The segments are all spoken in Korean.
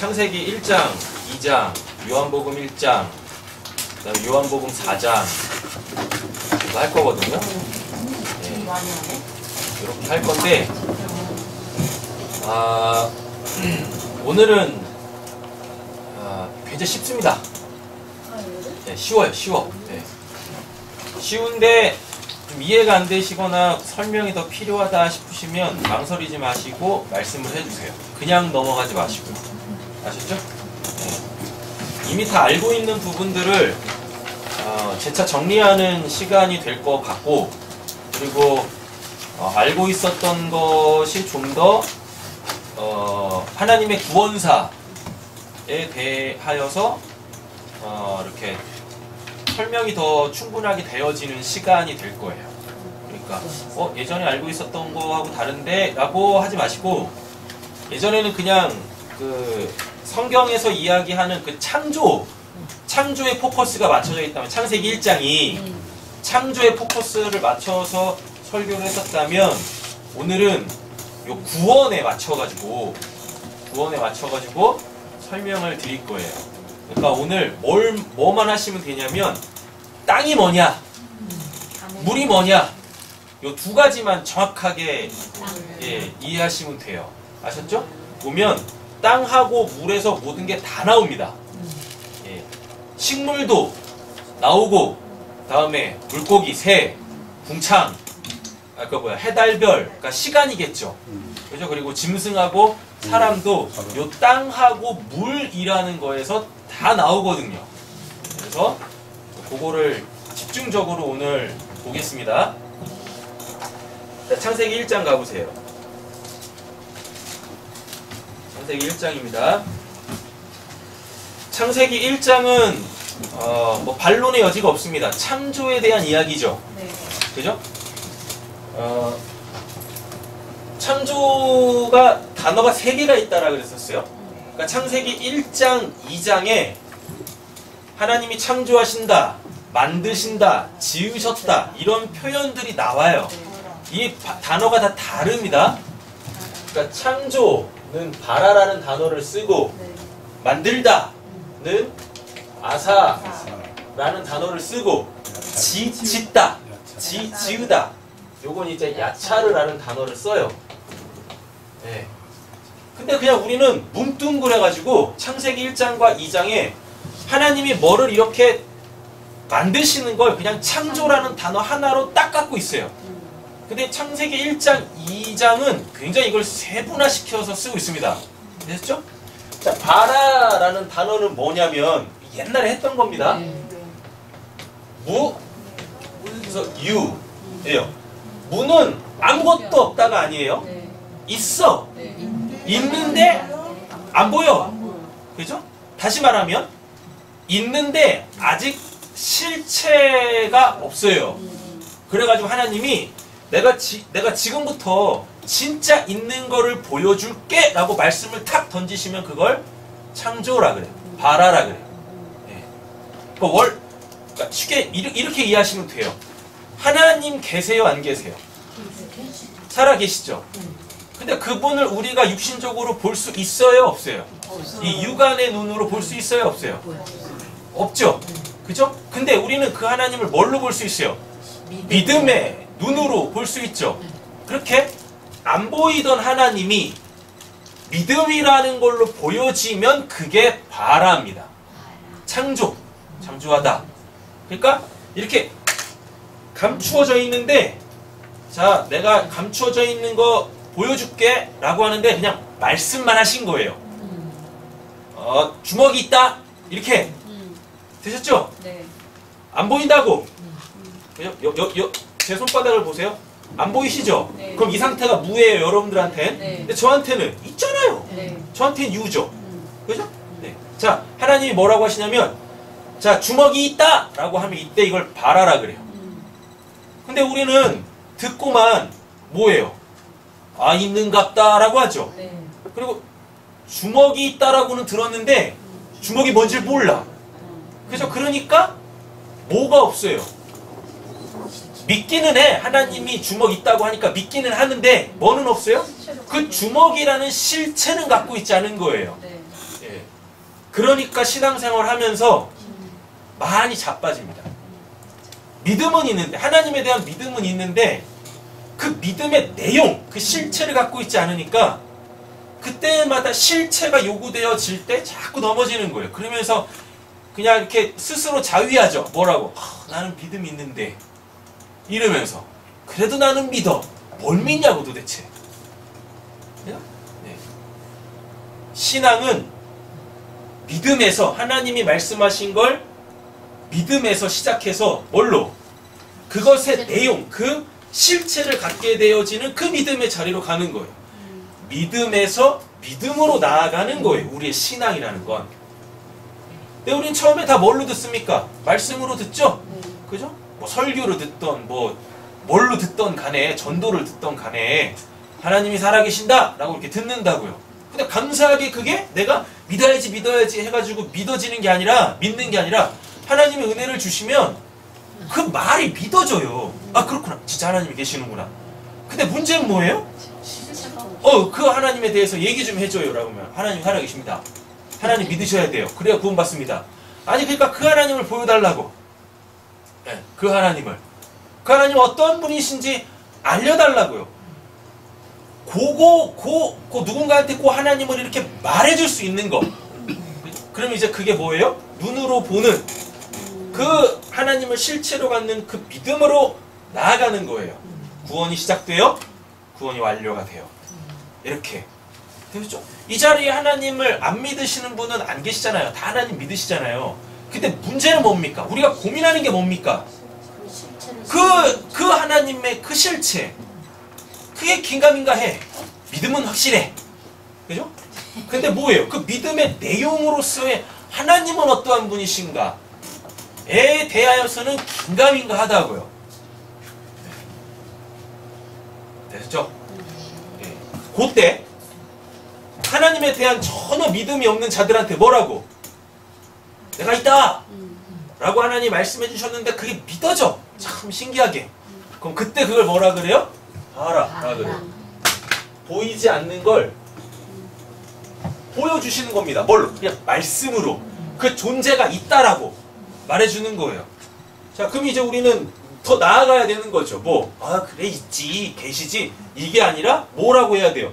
창세기 1장, 2장, 요한복음 1장, 그다음에 요한복음 4장 이거 할 거거든요. 네. 이렇게 할 건데 오늘은 굉장히 쉽습니다. 네, 쉬워요. 쉬워. 네. 쉬운데 좀 이해가 안 되시거나 설명이 더 필요하다 싶으시면 망설이지 마시고 말씀을 해주세요. 그냥 넘어가지 마시고. 아셨죠? 네. 이미 다 알고 있는 부분들을 재차 정리하는 시간이 될 것 같고, 그리고 알고 있었던 것이 좀 더 하나님의 구원사에 대하여서 이렇게 설명이 더 충분하게 되어지는 시간이 될 거예요. 그러니까 예전에 알고 있었던 거하고 다른데 라고 하지 마시고, 예전에는 그냥 그 성경에서 이야기하는 그 창조의 포커스가 맞춰져 있다면, 창세기 1장이 창조의 포커스를 맞춰서 설교를 했었다면, 오늘은 요 구원에 맞춰가지고 설명을 드릴 거예요. 그러니까 오늘 뭐만 하시면 되냐면, 땅이 뭐냐, 물이 뭐냐, 요 두 가지만 정확하게 이해하시면 돼요. 아셨죠? 보면 땅하고 물에서 모든 게 다 나옵니다. 식물도 나오고, 다음에 물고기, 새, 궁창, 해달별, 그러니까 시간이겠죠. 그죠? 그리고 짐승하고 사람도 요 땅하고 물이라는 거에서 다 나오거든요. 그래서 그거를 집중적으로 오늘 보겠습니다. 자, 창세기 1장 가보세요. 창세기 1장입니다. 창세기 1장은 뭐 반론의 여지가 없습니다. 창조에 대한 이야기죠. 네. 그죠? 창조가 단어가 3개가 있다라 그랬었어요. 그러니까 창세기 1장, 2장에 하나님이 창조하신다, 만드신다, 지으셨다, 이런 표현들이 나와요. 이 단어가 다 다릅니다. 그러니까 창조는 바라라는 단어를 쓰고, 만들다는 아사라는 단어를 쓰고, 짓다, 지으다, 요건 이제 야차르라는 단어를 써요. 네. 근데 그냥 우리는 뭉뚱그려가지고 창세기 1장과 2장에 하나님이 뭐를 이렇게 만드시는 걸 그냥 창조라는 단어 하나로 딱 갖고 있어요. 근데 창세기 1장, 2장은 굉장히 이걸 세분화시켜서 쓰고 있습니다. 됐죠? 자, 바라라는 단어는 뭐냐면 옛날에 했던 겁니다. 무, 그래서 유예요. 무는 아무것도 없다가 아니에요. 있어. 있는데 안 보여. 그죠? 다시 말하면 있는데 아직 실체가 없어요. 그래가지고 하나님이 내가 지금부터 진짜 있는 거를 보여줄게 라고 말씀을 탁 던지시면 그걸 창조라 그래요. 바라라 그래요. 네. 그러니까 쉽게 이렇게 이해하시면 돼요. 하나님 계세요, 안 계세요? 살아 계시죠? 근데 그분을 우리가 육신적으로 볼 수 있어요, 없어요? 이 육안의 눈으로 볼 수 있어요, 없어요? 없죠? 그죠? 근데 우리는 그 하나님을 뭘로 볼 수 있어요? 믿음의 눈으로 볼 수 있죠? 그렇게 안 보이던 하나님이 믿음이라는 걸로 보여지면 그게 바라입니다. 창조하다. 그러니까 이렇게 감추어져 있는데, 자, 내가 감추어져 있는 거 보여줄게 라고 하는데 그냥 말씀만 하신 거예요. 주먹이 있다 이렇게 되셨죠? 네. 안 보인다고. 제 손바닥을 보세요. 안 보이시죠? 네. 그럼 이 상태가 무예요, 여러분들한테는. 네. 근데 저한테는 있잖아요. 네. 저한테는 유죠. 그죠? 네. 자, 하나님이 뭐라고 하시냐면, 자, 주먹이 있다 라고 하면 이때 이걸 바라라 그래요. 근데 우리는 듣고만 뭐예요? 아, 있는갑다 라고 하죠. 네. 그리고 주먹이 있다라고는 들었는데 주먹이 뭔지를 몰라. 그죠? 그러니까 뭐가 없어요. 믿기는 해. 하나님이 주먹 있다고 하니까 믿기는 하는데 뭐는 없어요? 그 주먹이라는 실체는 갖고 있지 않은 거예요. 네. 예. 그러니까 신앙생활 하면서 많이 자빠집니다. 믿음은 있는데, 하나님에 대한 믿음은 있는데 그 믿음의 내용, 그 실체를 갖고 있지 않으니까 그때마다 실체가 요구되어질 때 자꾸 넘어지는 거예요. 그러면서 그냥 이렇게 스스로 자위하죠. 뭐라고? 나는 믿음이 있는데 이러면서 그래도 나는 믿어. 뭘 믿냐고 도대체. 네? 신앙은 믿음에서, 하나님이 말씀하신 걸 믿음에서 시작해서 뭘로? 그것의 내용, 그 실체를 갖게 되어지는 그 믿음의 자리로 가는 거예요. 믿음에서 믿음으로 나아가는 거예요. 우리의 신앙이라는 건. 근데 우린 처음에 다 뭘로 듣습니까? 말씀으로 듣죠? 그죠? 뭐 설교를 듣던, 뭘로 듣던 간에, 전도를 듣던 간에 하나님이 살아계신다! 라고 이렇게 듣는다고요. 근데 감사하게 그게 내가 믿어야지 해가지고 믿어지는 게 아니라, 믿는 게 아니라 하나님의 은혜를 주시면 그 말이 믿어져요. 아, 그렇구나. 진짜 하나님이 계시는구나. 근데 문제는 뭐예요? 그 하나님에 대해서 얘기 좀 해줘요. 라고 하면 하나님 살아계십니다. 하나님 믿으셔야 돼요. 그래야 구원받습니다. 아니, 그러니까 그 하나님을 보여달라고. 네, 그 하나님을. 그 하나님 어떤 분이신지 알려달라고요. 누군가한테 그 하나님을 이렇게 말해줄 수 있는 거. 그럼 이제 그게 뭐예요? 눈으로 보는 그 하나님을 실체로 갖는 그 믿음으로 나아가는 거예요. 구원이 시작돼요. 구원이 완료가 돼요. 이렇게. 되죠? 이 자리에 하나님을 안 믿으시는 분은 안 계시잖아요. 다 하나님 믿으시잖아요. 근데 문제는 뭡니까? 우리가 고민하는 게 뭡니까? 그 하나님의 그 실체. 그게 긴가민가 해. 믿음은 확실해. 그죠? 근데 뭐예요? 그 믿음의 내용으로서의 하나님은 어떠한 분이신가에 대하여서는 긴가민가 하다고요. 됐죠? 네. 그때 하나님에 대한 전혀 믿음이 없는 자들한테 뭐라고? 내가 있다! 라고 하나님 말씀해 주셨는데 그게 믿어져. 참 신기하게. 그럼 그때 그걸 뭐라 그래요? 봐라. 라 그래요. 보이지 않는 걸 보여주시는 겁니다. 뭘로? 그냥 말씀으로. 그 존재가 있다라고 말해주는 거예요. 자, 그럼 이제 우리는 더 나아가야 되는 거죠. 그래, 있지, 계시지. 이게 아니라 뭐라고 해야 돼요?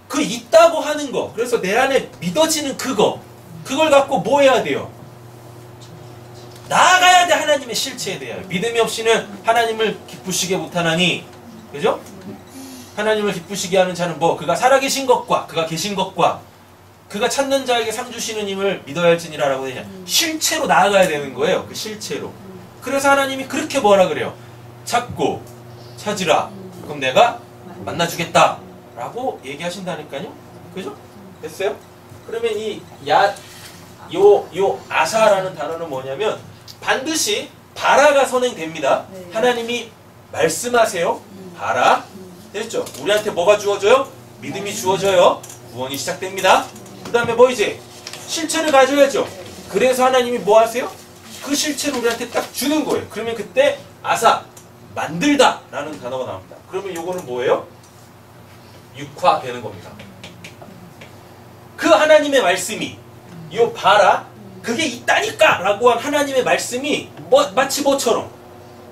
그 있다고 하는 거. 그래서 내 안에 믿어지는 그걸 갖고 뭐 해야 돼요? 나아가야 돼. 하나님의 실체에 대하여. 믿음이 없이는 하나님을 기쁘시게 못하나니. 그죠? 하나님을 기쁘시게 하는 자는 그가 살아계신 것과 그가 계신 것과 그가 찾는 자에게 상 주시는 힘을 믿어야 할지니라 라고 되냐. 실체로 나아가야 되는 거예요. 그 실체로. 그래서 하나님이 그렇게 뭐라 그래요? 찾고 찾으라. 그럼 내가 만나주겠다. 라고 얘기하신다니까요. 그죠? 됐어요? 그러면 요 아사라는 단어는 뭐냐면 반드시 바라가 선행됩니다. 하나님이 말씀하세요. 바라. 됐죠? 우리한테 뭐가 주어져요? 믿음이 주어져요. 구원이 시작됩니다. 그 다음에 이제? 실체를 가져야죠. 그래서 하나님이 뭐 하세요? 그 실체를 우리한테 딱 주는 거예요. 그러면 그때 아사, 만들다 라는 단어가 나옵니다. 그러면 요거는 뭐예요? 육화되는 겁니다. 그 하나님의 말씀이 요 바라, 그게 있다니까 라고 한 하나님의 말씀이 마치 뭐처럼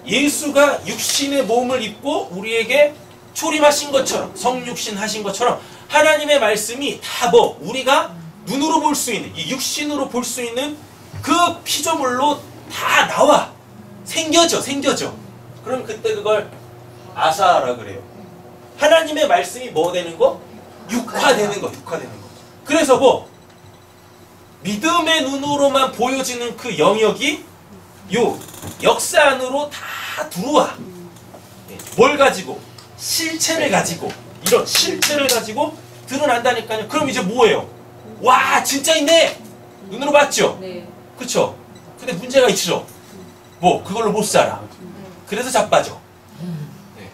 예수가 육신의 몸을 입고 우리에게 초림하신 것처럼, 성육신 하신 것처럼 하나님의 말씀이 다 우리가 눈으로 볼 수 있는, 이 육신으로 볼 수 있는 그 피조물로 다 나와. 생겨져. 그럼 그때 그걸 아사라 그래요. 하나님의 말씀이 뭐 되는 거? 육화되는 거. 그래서 믿음의 눈으로만 보여지는 그 영역이 요 역사 안으로 다 들어와. 뭘 가지고? 실체를 가지고. 이런 실체를 가지고 드러난다니까요. 그럼 이제 뭐예요? 와, 진짜 있네! 눈으로 봤죠? 네. 그쵸? 근데 문제가 있죠? 그걸로 못 살아. 그래서 자빠져. 네.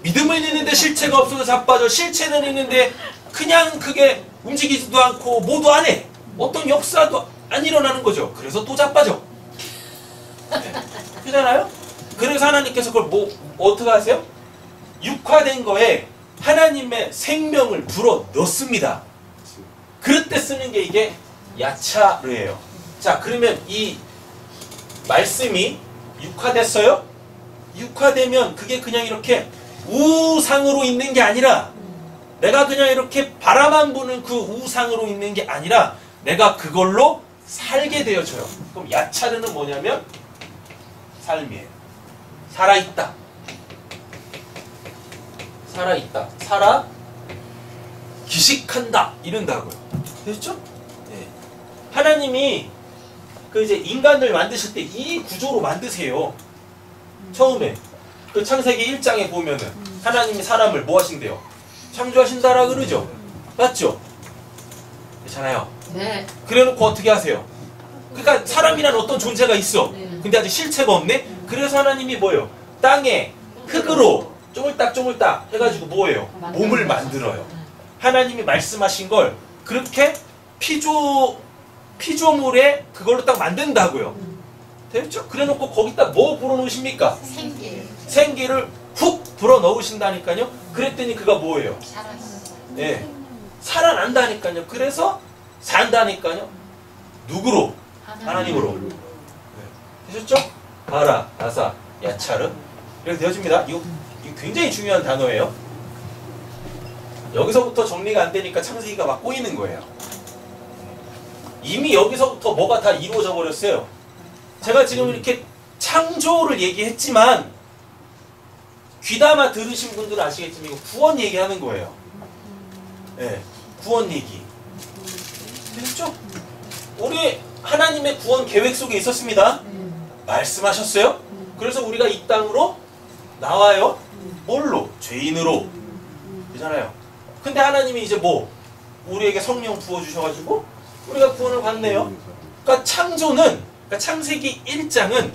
믿음은 있는데 실체가 없어서 자빠져. 실체는 있는데 그냥 그게 움직이지도 않고 뭐도 안 해. 어떤 역사도 안 일어나는 거죠. 그래서 또 자빠져. 네. 그잖아요? 그래서 하나님께서 그걸 어떻게 하세요? 육화된 거에 하나님의 생명을 불어 넣습니다. 그럴 때 쓰는 게 이게 야차르예요. 자, 그러면 이 말씀이 육화됐어요? 육화되면 그게 그냥 이렇게 우상으로 있는 게 아니라 내가 그냥 이렇게 바라만 보는 그 우상으로 있는 게 아니라 내가 그걸로 살게 되어져요. 그럼 야차르는 뭐냐면 삶이에요. 살아있다. 살아있다. 살아 기식한다. 이런다고요. 됐죠? 네. 하나님이 그 이제 인간을 만드실 때 이 구조로 만드세요. 처음에 그 창세기 1장에 보면은 하나님이 사람을 뭐 하신대요? 창조하신다라 그러죠. 맞죠? 괜찮아요. 네. 그래놓고 어떻게 하세요? 그러니까 사람이란 어떤 존재가 있어. 근데 아직 실체가 없네. 그래서 하나님이 뭐예요? 땅에 흙으로 쪼물딱 해가지고 뭐예요? 몸을 만들어요. 하나님이 말씀하신 걸 그렇게 피조물에 그걸로 딱 만든다고요. 됐죠? 그래놓고 거기다 뭐 불어넣으십니까? 생기를 훅 불어넣으신다니까요. 그랬더니 그가 뭐예요? 예, 살아난다니까요. 그래서 산다니까요. 누구로? 하나님으로. 네. 되셨죠? 바라, 아사, 야차르. 이렇게 되어집니다. 이거 굉장히 중요한 단어예요. 여기서부터 정리가 안 되니까 창세기가 막 꼬이는 거예요. 이미 여기서부터 뭐가 다 이루어져 버렸어요. 제가 지금 이렇게 창조를 얘기했지만 귀담아 들으신 분들은 아시겠지만 이거 구원 얘기하는 거예요. 네, 구원 얘기. 됐죠? 우리 하나님의 구원 계획 속에 있었습니다. 말씀하셨어요. 그래서 우리가 이 땅으로 나와요. 뭘로? 죄인으로. 되잖아요. 근데 하나님이 이제 뭐 우리에게 성령 부어주셔가지고 우리가 구원을 받네요. 그러니까 창조는, 그러니까 창세기 1장은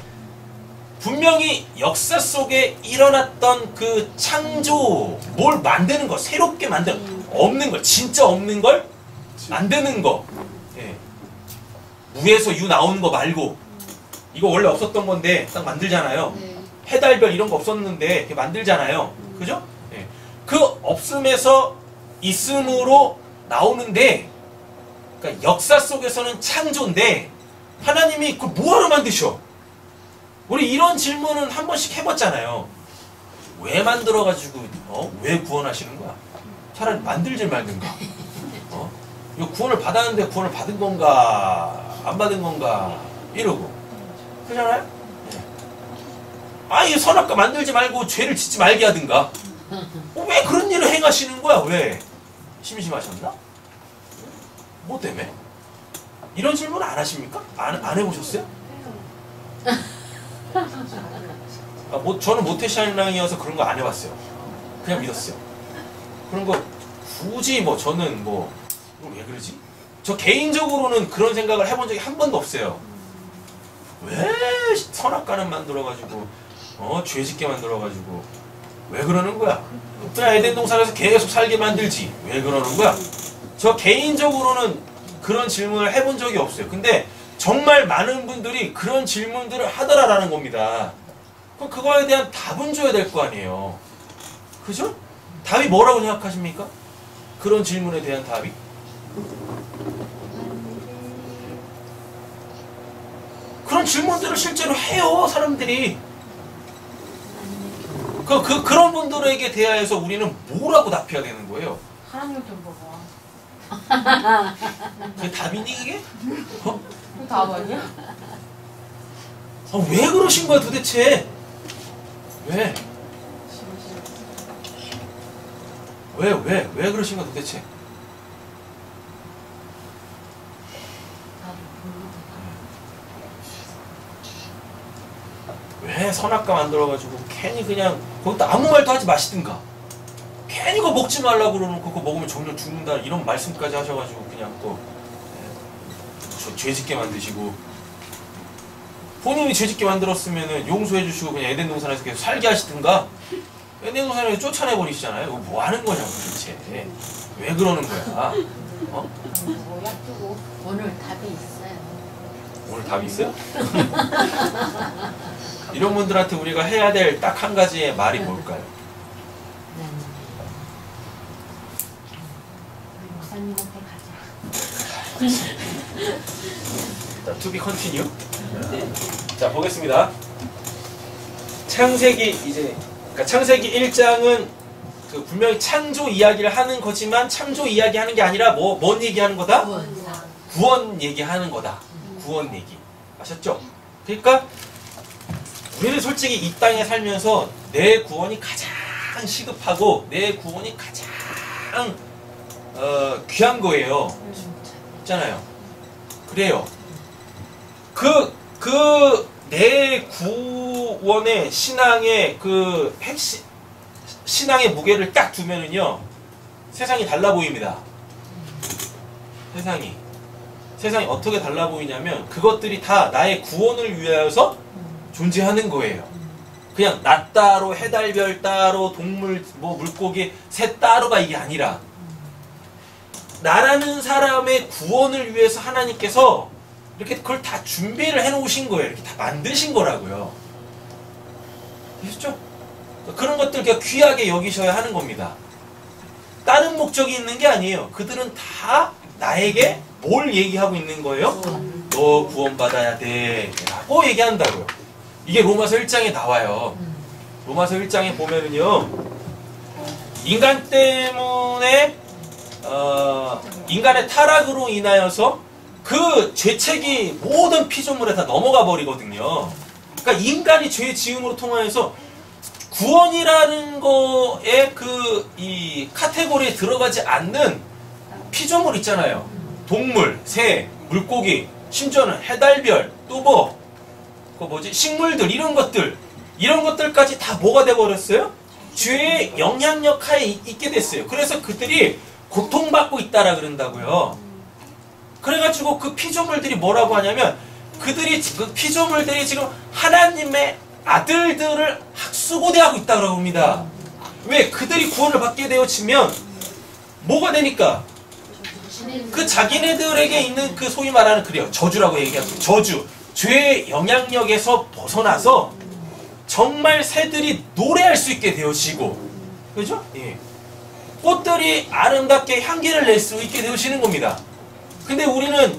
분명히 역사 속에 일어났던 그 창조, 뭘 만드는 거, 새롭게 만드는, 없는 걸, 진짜 없는 걸 만드는 거. 예. 무에서 유 나오는 거 말고, 이거 원래 없었던 건데 딱 만들잖아요. 해달별 이런 거 없었는데 이렇게 만들잖아요. 그죠? 예. 그 없음에서 있음으로 나오는데, 그러니까 역사 속에서는 창조인데 하나님이 그걸 뭐하러 만드셔? 우리 이런 질문은 한 번씩 해봤잖아요. 왜 만들어가지고 왜 구원하시는 거야? 차라리 만들지 말든가. 이거 구원을 받았는데 구원을 받은 건가 안 받은 건가 이러고 그러잖아요. 아니 선악과 만들지 말고 죄를 짓지 말게 하든가. 왜 그런 일을 행하시는 거야? 왜? 심심하셨나? 뭐 때문에? 이런 질문 안 하십니까? 안 해보셨어요? 저는 모태신앙이어서 그런 거 안 해봤어요. 그냥 믿었어요. 그런 거 굳이 저는 왜 그러지? 저 개인적으로는 그런 생각을 해본 적이 한 번도 없어요. 왜 선악과는 만들어가지고 죄짓게 만들어가지고 왜 그러는 거야? 그냥 에덴 동산에서 계속 살게 만들지 왜 그러는 거야? 저 개인적으로는 그런 질문을 해본 적이 없어요. 근데 정말 많은 분들이 그런 질문들을 하더라라는 겁니다. 그럼 그거에 대한 답은 줘야 될 거 아니에요. 그죠? 답이 뭐라고 생각하십니까? 그런 질문에 대한 답이? 그런 질문들을 실제로 해요, 사람들이. 그런 분들에게 대하여서 우리는 뭐라고 답해야 되는 거예요? 하나님 좀 보고. 그게 답이니, 그게? 그 답 아니야? 왜 그러신 거야, 도대체? 왜? 왜 그러신 거야, 도대체? 왜 선악과 만들어가지고 괜히 그냥 거기다 아무 말도 하지 마시든가 괜히 그거 먹지 말라고 그러놓고 그거 먹으면 정령 죽는다 이런 말씀까지 하셔가지고 그냥 또 죄짓게 만드시고 본인이 죄짓게 만들었으면은 용서해 주시고 그냥 에덴 동산에서 계속 살게 하시든가 에덴 동산에서 쫓아내 버리시잖아요. 이거 뭐 하는 거냐고 도대체. 왜 그러는 거야? 오늘 답이 있어요. 오늘 답이 있어요? 이런 분들한테 우리가 해야 될 딱 한 가지의 말이 뭘까요? 목사님한테 가자. 자, to be continue. 자, 보겠습니다. 창세기 이제 그러니까 창세기 1장은 그 분명히 창조 이야기를 하는 거지만 창조 이야기하는 게 아니라 뭔 얘기하는 거다? 구원 얘기하는 거다. 구원 얘기. 아셨죠? 그러니까 우리는 솔직히 이 땅에 살면서 내 구원이 가장 시급하고 내 구원이 가장 귀한 거예요. 있잖아요. 그래요. 내 구원의 신앙의 그 핵심, 신앙의 무게를 딱 두면은요, 세상이 달라 보입니다. 세상이 어떻게 달라 보이냐면, 그것들이 다 나의 구원을 위하여서 존재하는 거예요. 그냥 나 따로, 해달별 따로, 동물, 물고기, 새 따로가 이게 아니라, 나라는 사람의 구원을 위해서 하나님께서 이렇게 그걸 다 준비를 해놓으신 거예요. 이렇게 다 만드신 거라고요. 아시죠? 그런 것들 그냥 귀하게 여기셔야 하는 겁니다. 다른 목적이 있는 게 아니에요. 그들은 다 나에게 뭘 얘기하고 있는 거예요? 너 구원받아야 돼 라고 얘기한다고요. 이게 로마서 1장에 나와요. 로마서 1장에 보면은요, 인간 때문에 인간의 타락으로 인하여서 그 죄책이 모든 피조물에 다 넘어가 버리거든요. 그러니까 인간이 죄 지음으로 통하여서 구원이라는 거에 이 카테고리에 들어가지 않는 피조물 있잖아요. 동물, 새, 물고기, 심지어는 해달별, 또 식물들, 이런 것들까지 다 뭐가 돼버렸어요? 죄의 영향력 하에 있게 됐어요. 그래서 그들이 고통받고 있다라 그런다고요. 그래가지고 그 피조물들이 뭐라고 하냐면, 그 피조물들이 지금 하나님의 아들들을 학수고대하고 있다고 합니다. 왜? 그들이 구원을 받게 되어지면 뭐가 되니까? 그 자기네들에게 있는 그 소위 말하는 그래요. 저주라고 얘기하죠. 저주. 죄의 영향력에서 벗어나서 정말 새들이 노래할 수 있게 되어지고, 그죠? 예. 꽃들이 아름답게 향기를 낼 수 있게 되어지는 겁니다. 근데 우리는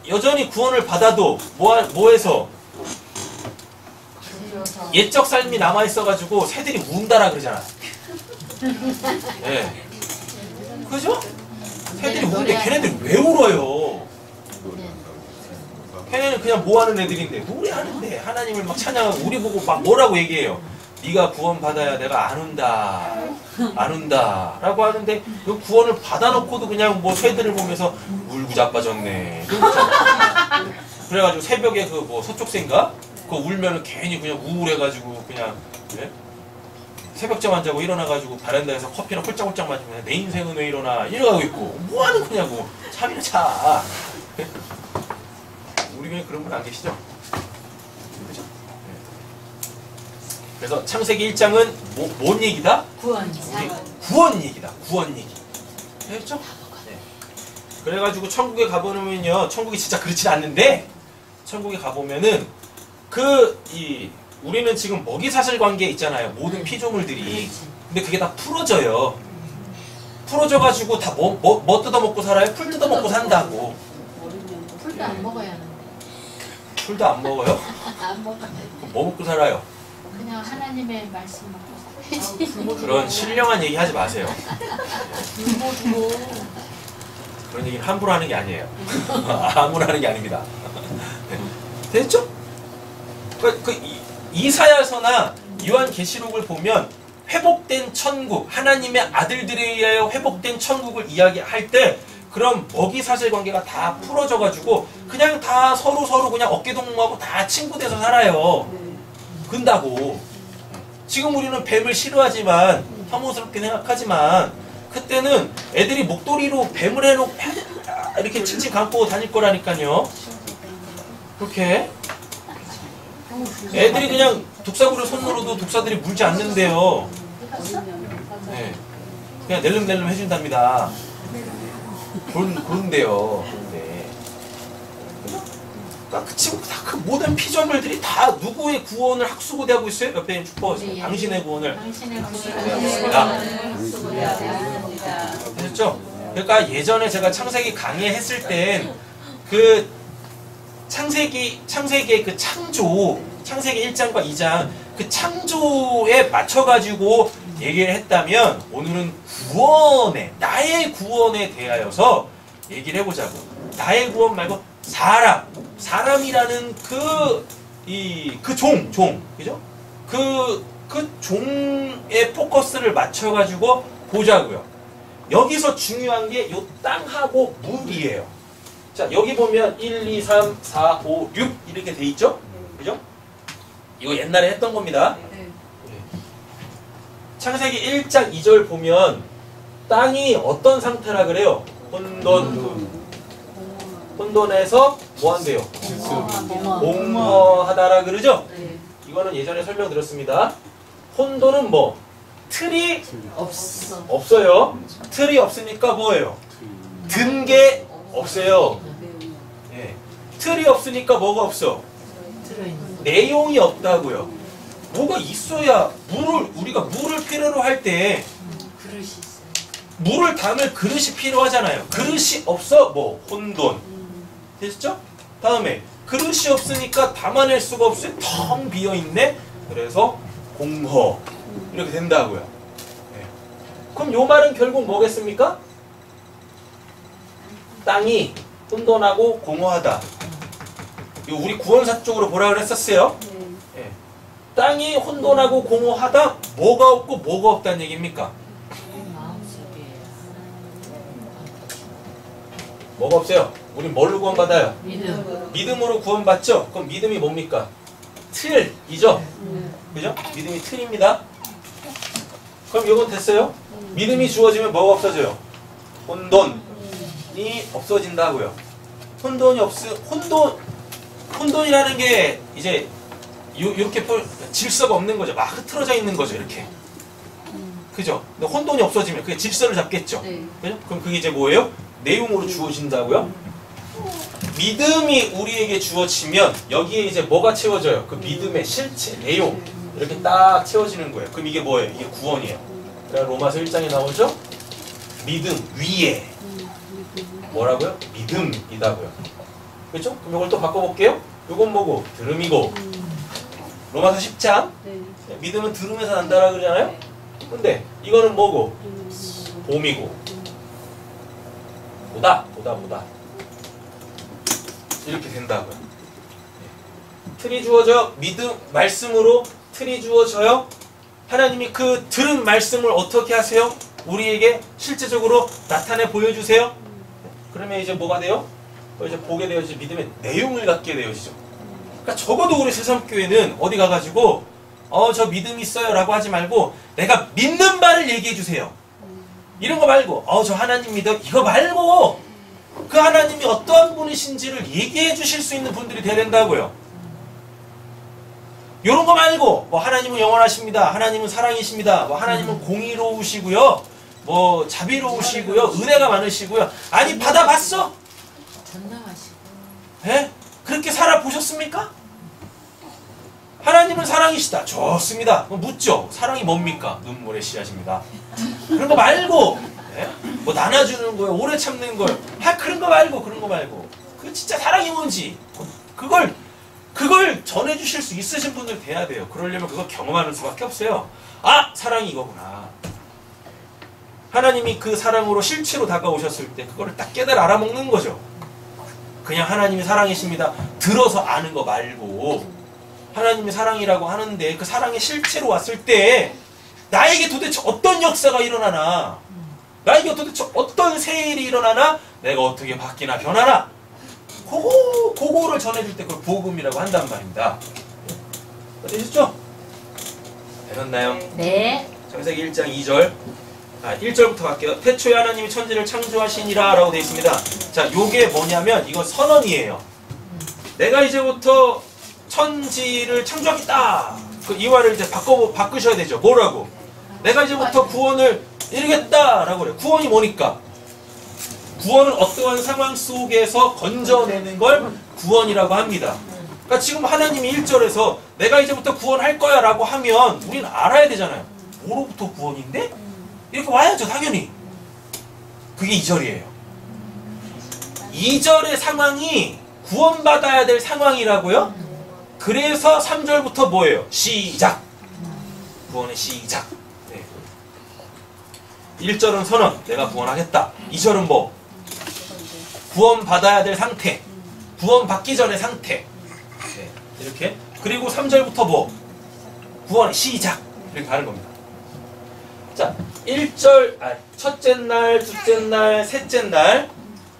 여전히 구원을 받아도 뭐해서 옛적 삶이 남아있어가지고 새들이 운다라 그러잖아. 예. 그죠? 새들이 우는데 걔네들 왜 울어요? 걔네는 그냥 뭐하는 애들인데, 노래하는데 하나님을 막 찬양하고 우리 보고 막 뭐라고 얘기해요. 네가 구원받아야 내가 안 운다 라고 하는데, 그 구원을 받아놓고도 그냥 새들을 보면서 울고 자빠졌네. 그래가지고 새벽에 서쪽새인가? 그거 울면은 괜히 그냥 우울해가지고 그냥, 예? 새벽잠 안 자고 일어나가지고 바란다에서 커피랑 홀짝홀짝 마시면 내 인생은 왜 이러나 이러고 있고, 뭐하는 거냐고. 잠이나 자. 우리 교회 그런 분 안 계시죠? 그죠? 그래서 창세기 1장은 뭔 얘기다? 구원 얘기다. 구원 얘기. 알겠죠? 네. 그래가지고 천국에 가보면요, 천국이 진짜 그렇진 않는데, 천국에 가보면은 우리는 지금 먹이사슬 관계에 있잖아요. 모든 피조물들이. 근데 그게 다 풀어져요. 풀어져가지고 다 뭐 뜯어먹고 살아요? 풀 뜯어먹고 산다고. 풀도 안 먹어야 하는데. 풀도 안 먹어요? 안 먹어요. 그럼 뭐 먹고 살아요? 그냥 하나님의 말씀 먹고. 그런 신령한 얘기 하지 마세요. 그런 얘기는 함부로 하는 게 아니에요. 함부로 하는 게 아닙니다. 네. 됐죠? 이사야서나 요한계시록을 보면 회복된 천국, 하나님의 아들들에 의하여 회복된 천국을 이야기할 때, 그런 먹이사슬 관계가 다 풀어져가지고 그냥 다 서로 그냥 어깨동무하고 다 친구 돼서 살아요. 근다고. 지금 우리는 뱀을 싫어하지만, 혐오스럽게 생각하지만, 그때는 애들이 목도리로 뱀을 해놓고 이렇게 칭칭 감고 다닐 거라니까요. 그렇게 애들이 그냥 독사구를 손으로도 독사들이 물지 않는데요. 네. 그냥 낼름낼름 해준답니다. 그런데요. 네. 그러니까 그 친구 그 모든 피조물들이 다 누구의 구원을 학수고대하고 있어요? 옆에 있는 축복. 당신의 구원을 당신의 학수고대하고 있습니다. 구원을 아셨죠? 그러니까 예전에 제가 창세기 강의했을 땐 그 창세기의 그 창세기 1장과 2장 그 창조에 맞춰가지고 얘기를 했다면 오늘은 나의 구원에 대하여서 얘기를 해보자고. 나의 구원 말고 사람이라는 그죠? 그 종의 포커스를 맞춰가지고 보자고요. 여기서 중요한 게 요 땅하고 물이에요. 자, 여기 보면 1, 2, 3, 4, 5, 6 이렇게 돼 있죠? 그죠? 이거 옛날에 했던 겁니다. 창세기 1장 2절 보면 땅이 어떤 상태라 그래요? 혼돈에서 뭐 한대요? 공허하다라 그러죠? 이거는 예전에 설명드렸습니다. 혼돈은 뭐? 틀이 없어요. 틀이 없으니까 뭐예요? 든 게 없어요. 네. 틀이 없으니까 뭐가 없어? 내용이 없다고요. 뭐가 있어야 우리가 물을 필요로 할 때 물을 담을 그릇이 필요하잖아요. 그릇이 없어 뭐 혼돈. 됐죠? 다음에 그릇이 없으니까 담아낼 수가 없어요. 텅 비어있네. 그래서 공허 이렇게 된다고요. 네. 그럼 요 말은 결국 뭐겠습니까? 땅이 혼돈하고 공허하다. 요 우리 구원사 쪽으로 뭐라 그랬었어요? 네. 땅이 혼돈하고 공허하다. 뭐가 없고 뭐가 없다는 얘기입니까? 뭐가 없어요? 우린 뭘로 구원받아요? 믿음으로 구원받죠? 그럼 믿음이 뭡니까? 틀이죠? 그죠? 믿음이 틀입니다. 그럼 이건 됐어요? 믿음이 주어지면 뭐가 없어져요? 혼돈이 없어진다고요. 혼돈이라는 게 이제 이렇게 질서가 없는 거죠. 막 흐트러져 있는 거죠. 이렇게. 그죠? 근데 혼돈이 없어지면 그게 질서를 잡겠죠. 그죠? 그럼 그게 이제 뭐예요? 내용으로 주어진다고요? 믿음이 우리에게 주어지면 여기에 이제 뭐가 채워져요? 그 믿음의 실체, 내용 이렇게 딱 채워지는 거예요. 그럼 이게 뭐예요? 이게 구원이에요. 그래서 로마서 1장에 나오죠? 믿음 위에 뭐라고요? 믿음이다고요. 그렇죠? 그럼 이걸 또 바꿔볼게요. 이건 뭐고? 들음이고. 로마서 10장 믿음은 들음에서 난다라 그러잖아요? 근데 이거는 뭐고? 봄이고. 보다 이렇게 된다고요. 틀이 주어져 믿음 말씀으로 틀이 주어져요. 하나님이 그 들은 말씀을 어떻게 하세요? 우리에게 실제적으로 나타내 보여주세요. 그러면 이제 뭐가 돼요? 이제 보게 되어지죠. 믿음의 내용을 갖게 되어지죠. 그러니까 적어도 우리 새삼교회는 어디 가가지고 저 믿음 있어요 라고 하지 말고 내가 믿는 바를 얘기해 주세요. 이런 거 말고 저 하나님 믿어 이거 말고 그 하나님이 어떠한 분이신지를 얘기해 주실 수 있는 분들이 돼야 된다고요. 이런 거 말고 뭐 하나님은 영원하십니다. 하나님은 사랑이십니다. 뭐 하나님은 공의로우시고요. 뭐 자비로우시고요. 은혜가 많으시고요. 아니 받아봤어? 전담하시고. 예? 그렇게 살아보셨습니까? 하나님은 사랑이시다. 좋습니다. 묻죠. 사랑이 뭡니까? 눈물의 씨앗입니다. 그런 거 말고 예? 뭐 나눠주는 거예요. 오래 참는 거예요. 그런 거 말고 그 진짜 사랑이 뭔지 그걸 전해주실 수 있으신 분들 돼야 돼요. 그러려면 그거 경험하는 수밖에 없어요. 사랑이 이거구나. 하나님이 그 사랑으로 실체로 다가오셨을 때 그거를 딱 깨달아 알아먹는 거죠. 그냥 하나님이 사랑이십니다. 들어서 아는 거 말고 하나님이 사랑이라고 하는데 그 사랑의 실체로 왔을 때 나에게 도대체 어떤 역사가 일어나나, 나에게 도대체 어떤 새 일이 일어나나, 내가 어떻게 바뀌나 변하나, 그거를 전해줄 때 그걸 복음이라고 한단 말입니다. 되셨죠? 되셨나요? 네. 창세기 1장 2절 1절부터 갈게요. 태초에 하나님이 천지를 창조하시니라 라고 되어 있습니다. 자, 요게 뭐냐면 이건 선언이에요. 내가 이제부터 천지를 창조하겠다. 그 이화를 이제 바꾸셔야 되죠. 뭐라고? 내가 이제부터 구원을 이루겠다 라고 그래요. 구원이 뭐니까? 구원은 어떠한 상황 속에서 건져내는 걸 구원이라고 합니다. 그러니까 지금 하나님이 1절에서 내가 이제부터 구원할 거야 라고 하면 우리는 알아야 되잖아요. 뭐로부터 구원인데? 이렇게 와야죠, 당연히. 그게 2절이에요. 2절의 상황이 구원받아야 될 상황이라고요? 그래서 3절부터 뭐예요? 시작! 구원의 시작. 네. 1절은 선언, 내가 구원하겠다. 2절은 뭐? 구원받아야 될 상태, 구원받기 전의 상태. 네. 이렇게. 그리고 3절부터 뭐? 구원의 시작. 이렇게 가는 겁니다. 자, 1절, 첫째 날, 둘째 날, 셋째 날.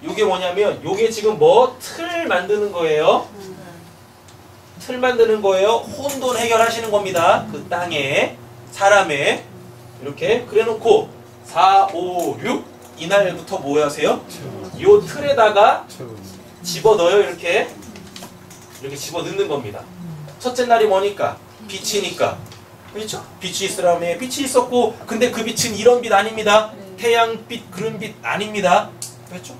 요게 뭐냐면, 요게 지금 뭐? 틀 만드는 거예요. 틀 만드는 거예요. 혼돈 해결하시는 겁니다. 그 땅에, 사람에. 이렇게. 그래 놓고, 4, 5, 6. 이날부터 뭐 하세요? 요 틀에다가 집어 넣어요. 이렇게. 이렇게 집어 넣는 겁니다. 첫째 날이 뭐니까? 빛이니까. 그렇죠? 빛이 있으라며 빛이 있었고, 근데 그 빛은 이런 빛 아닙니다. 태양빛 그런 빛 아닙니다. 그렇죠?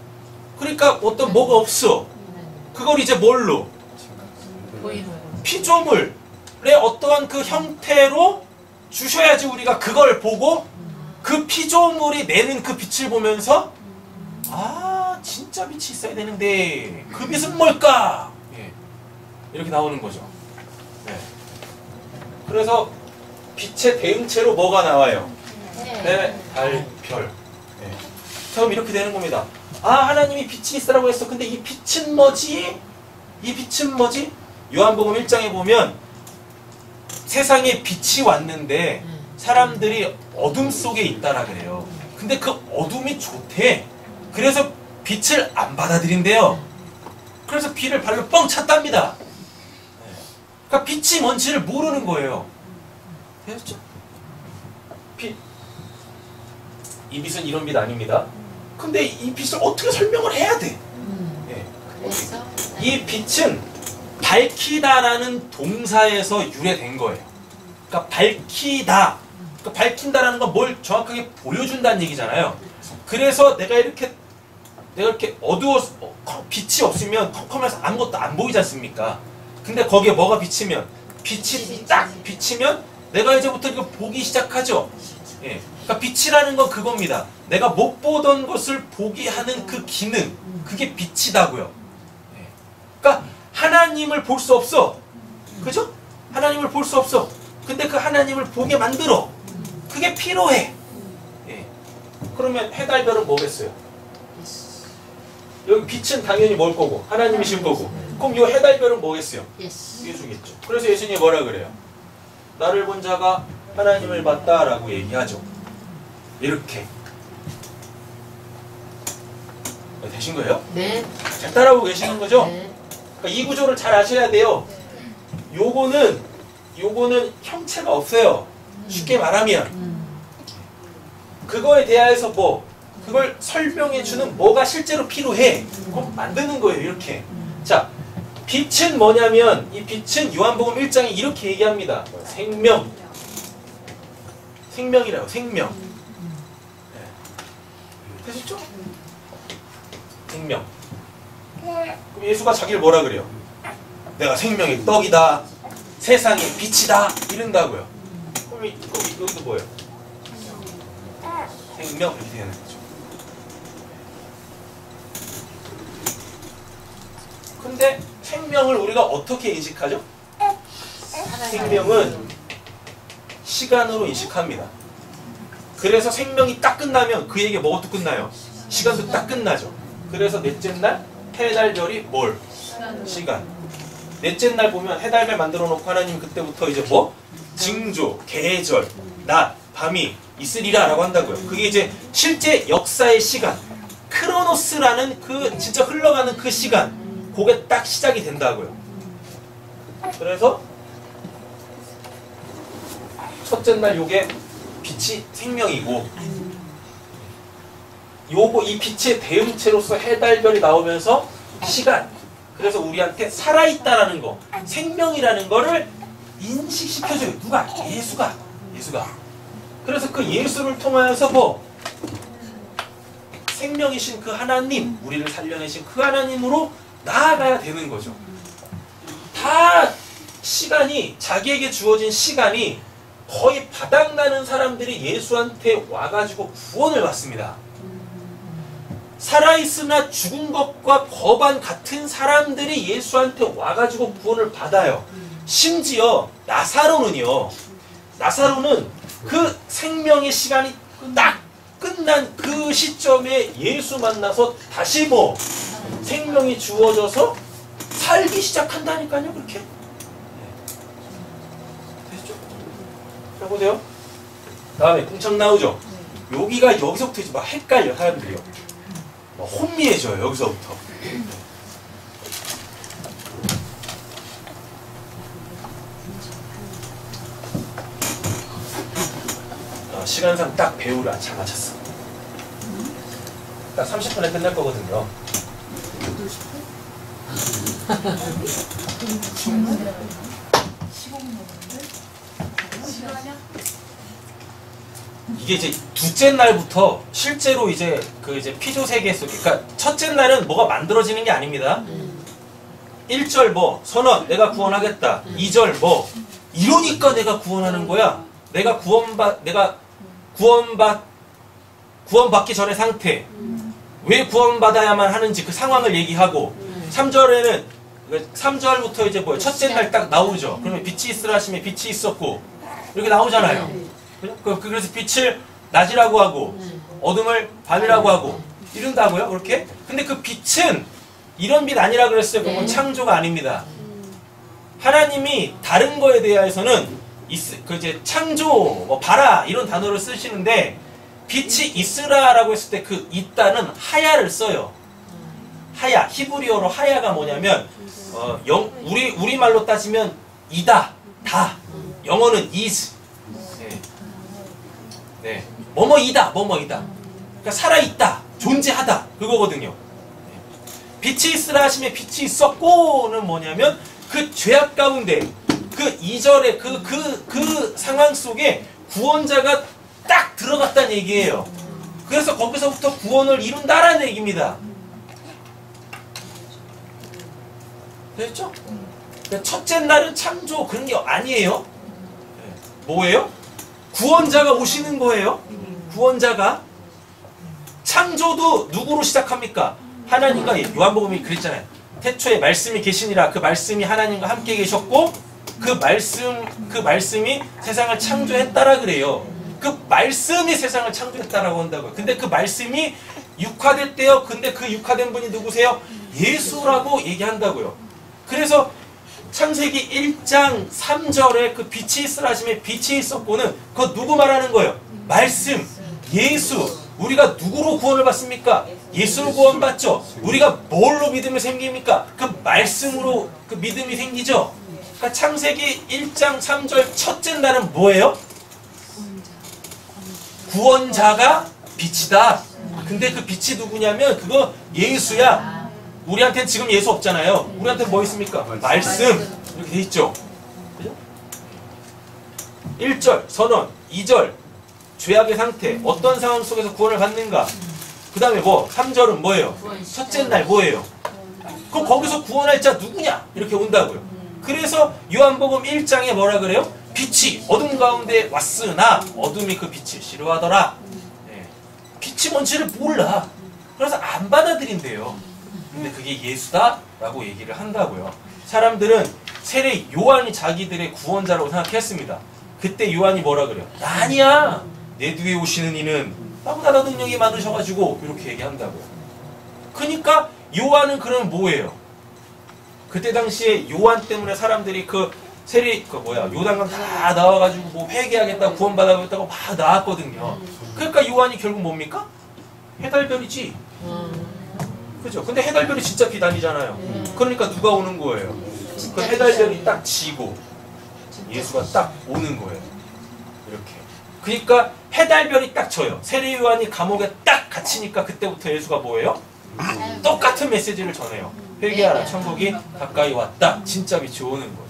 그러니까 어떤 뭐가 없어. 그걸 이제 뭘로? 피조물의 어떠한 그 형태로 주셔야지 우리가 그걸 보고 그 피조물이 내는 그 빛을 보면서 아 진짜 빛이 있어야 되는데 그 빛은 뭘까? 예. 이렇게 나오는 거죠. 네. 그래서 빛의 대응체로 뭐가 나와요? 네, 달, 별. 네. 처음 이렇게 되는 겁니다. 아 하나님이 빛이 있으라고 했어. 근데 이 빛은 뭐지? 이 빛은 뭐지? 요한복음 1장에 보면 세상에 빛이 왔는데 사람들이 어둠 속에 있다라 그래요. 근데 그 어둠이 좋대. 그래서 빛을 안 받아들인대요. 그래서 비를 발로 뻥 찼답니다. 그러니까 빛이 뭔지를 모르는 거예요. 되셨죠? 빛. 이 빛은 이런 빛 아닙니다. 근데 이 빛을 어떻게 설명을 해야 돼? 네. 그래서 이 빛은 밝히다라는 동사에서 유래된 거예요. 그러니까 밝히다. 그러니까 밝힌다라는 건 뭘 정확하게 보여준다는 얘기잖아요. 그래서 내가 이렇게 어두워서 빛이 없으면 컴컴해서 아무것도 안 보이지 않습니까? 근데 거기에 뭐가 비치면 빛이 딱 비치면 내가 이제부터 이거 보기 시작하죠. 예. 그러니까 빛이라는 건 그겁니다. 내가 못 보던 것을 보게 하는 그 기능, 그게 빛이다고요. 예. 그러니까 하나님을 볼 수 없어. 그죠? 하나님을 볼 수 없어. 근데 그 하나님을 보게 만들어. 그게 필요해. 예. 그러면 해달별은 뭐겠어요? 여기 빛은 당연히 뭘 거고 하나님이신 거고. 그럼 이 해달별은 뭐겠어요? 예수겠죠. 그래서 예수님이 뭐라 그래요? 나를 본 자가 하나님을 봤다라고 얘기하죠. 이렇게. 되신 거예요? 네. 잘 따라오고 계시는 거죠? 네. 그러니까 이 구조를 잘 아셔야 돼요. 요거는 형체가 없어요. 쉽게 말하면 그거에 대해서 뭐 그걸 설명해주는 뭐가 실제로 필요해. 그럼 만드는 거예요. 이렇게. 자, 빛은 뭐냐면 이 빛은 요한복음 1장에 이렇게 얘기합니다. 생명. 생명이라고. 생명. 네. 되셨죠? 생명. 그럼 예수가 자기를 뭐라 그래요? 내가 생명의 떡이다. 세상의 빛이다. 이른다고요. 그럼 여기도 뭐예요? 생명 이렇게 되는 거죠. 근데 생명을 우리가 어떻게 인식하죠? 생명은 시간으로 인식합니다. 그래서 생명이 딱 끝나면 그에게 뭐가 또 끝나요? 시간도 딱 끝나죠. 그래서 넷째 날 해달별이 뭘? 시간. 넷째 날 보면 해달별 만들어 놓고 하나님 그때부터 이제 뭐? 징조, 계절, 낮, 밤이 있으리라 라고 한다고요. 그게 이제 실제 역사의 시간, 크로노스라는 그 진짜 흘러가는 그 시간, 그게 딱 시작이 된다고요. 그래서 첫째 날 요게 빛이 생명이고 요거 이 빛의 대응체로서 해달별이 나오면서 시간, 그래서 우리한테 살아있다라는 거, 생명이라는 거를 인식시켜줘요. 누가? 예수가. 그래서 그 예수를 통하여서 뭐 생명이신 그 하나님, 우리를 살려내신 그 하나님으로 나아가야 되는 거죠. 다 시간이, 자기에게 주어진 시간이 거의 바닥나는 사람들이 예수한테 와가지고 구원을 받습니다. 살아있으나 죽은 것과 거반 같은 사람들이 예수한테 와가지고 구원을 받아요. 심지어 나사로는요. 나사로는 그 생명의 시간이 딱 끝난 그 시점에 예수 만나서 다시 뭐 생명이 주어져서 살기 시작한다니까요. 그렇게. 되시죠? 자 보세요. 다음에 궁창 나오죠. 여기가 여기서부터 이제 막 헷갈려 사람들이요. 막 혼미해져요 여기서부터. 시간상 딱 배우라 잘 맞췄어. 딱 30분에 끝날 거거든요. 이게 이제 둘째 날부터 실제로 이제 그 이제 피조 세계 속에, 그러니까 첫째 날은 뭐가 만들어지는 게 아닙니다. 1절 뭐 선언 내가 구원하겠다. 2절 뭐 이러니까 내가 구원하는 거야. 내가 구원받기 전의 상태, 왜 구원받아야만 하는지 그 상황을 얘기하고, 3절에는 3절부터 이제 뭐예요? 첫째 날 딱 나오죠. 그러면 빛이 있으라 하시면 빛이 있었고 이렇게 나오잖아요. 그래서 빛을 낮이라고 하고 어둠을 밤이라고 하고 이런다고요. 그렇게? 근데 그 빛은 이런 빛 아니라 그랬어요. 그건 창조가 아닙니다. 하나님이 다른 거에 대해서는 그 이제 창조, 뭐 봐라 이런 단어를 쓰시는데, 빛이 있으라라고 했을 때 그 있다는 하야를 써요. 하야, 히브리어로 하야가 뭐냐면 우리말로 따지면 이다, 다. 영어는 is. 네. 뭐뭐이다, 뭐뭐이다. 그러니까 살아있다, 존재하다, 그거거든요. 빛이 있으라 하시면 빛이 있었고는 뭐냐면 그 죄악 가운데 그 2절의 그 상황 속에 구원자가 딱 들어갔다는 얘기예요. 그래서 거기서부터 구원을 이룬다라는 얘기입니다. 됐죠? 첫째 날은 창조 그런 게 아니에요. 뭐예요? 구원자가 오시는 거예요. 구원자가. 창조도 누구로 시작합니까? 하나님과. 요한복음이 그랬잖아요. 태초에 말씀이 계시니라. 그 말씀이 하나님과 함께 계셨고 그 말씀이 세상을 창조했다라 그래요. 그 말씀이 세상을 창조했다라고 한다고요. 근데 그 말씀이 육화됐대요. 근데 그 육화된 분이 누구세요? 예수라고 얘기한다고요. 그래서 창세기 1장 3절에 그 빛이 있으라 하시면 빛이 있었고는 그거 누구 말하는 거예요? 말씀, 예수. 우리가 누구로 구원을 받습니까? 예수로 구원받죠. 우리가 뭘로 믿음이 생깁니까? 그 말씀으로 그 믿음이 생기죠. 그러니까 창세기 1장 3절 첫째 날은 뭐예요? 구원자가 빛이다. 근데 그 빛이 누구냐면 그거 예수야. 우리한테는 지금 예수 없잖아요. 우리한테는 뭐 있습니까? 말씀. 이렇게 돼 있죠. 그죠? 1절 선언, 2절 죄악의 상태, 어떤 상황 속에서 구원을 받는가. 그 다음에 뭐 3절은 뭐예요? 첫째 날 뭐예요? 그럼 거기서 구원할 자 누구냐? 이렇게 온다고요. 그래서 요한복음 1장에 뭐라 그래요? 빛이 어둠 가운데 왔으나 어둠이 그 빛을 싫어하더라. 네. 빛이 뭔지를 몰라. 그래서 안 받아들인대요. 근데 그게 예수다라고 얘기를 한다고요. 사람들은 세례 요한이 자기들의 구원자라고 생각했습니다. 그때 요한이 뭐라 그래요? 아니야. 내 뒤에 오시는 이는 나보다 더 능력이 많으셔가지고 이렇게 얘기한다고요. 그러니까 요한은 그러면 뭐예요? 그때 당시에 요한 때문에 사람들이 그 세례 요단강 다 나와가지고 뭐 회개하겠다고 구원받아야겠다고 막 나왔거든요. 그러니까 요한이 결국 뭡니까? 해달별이지. 그죠? 근데 해달별이 진짜 빛 아니잖아요. 그러니까 누가 오는 거예요? 그 해달별이 딱 지고 예수가 딱 오는 거예요. 이렇게. 그러니까 해달별이 딱 져요. 세례 요한이 감옥에 딱 갇히니까 그때부터 예수가 뭐예요? 똑같은 메시지를 전해요. 회개하라, 천국이 가까이 왔다. 진짜 빛이 오는 거예요.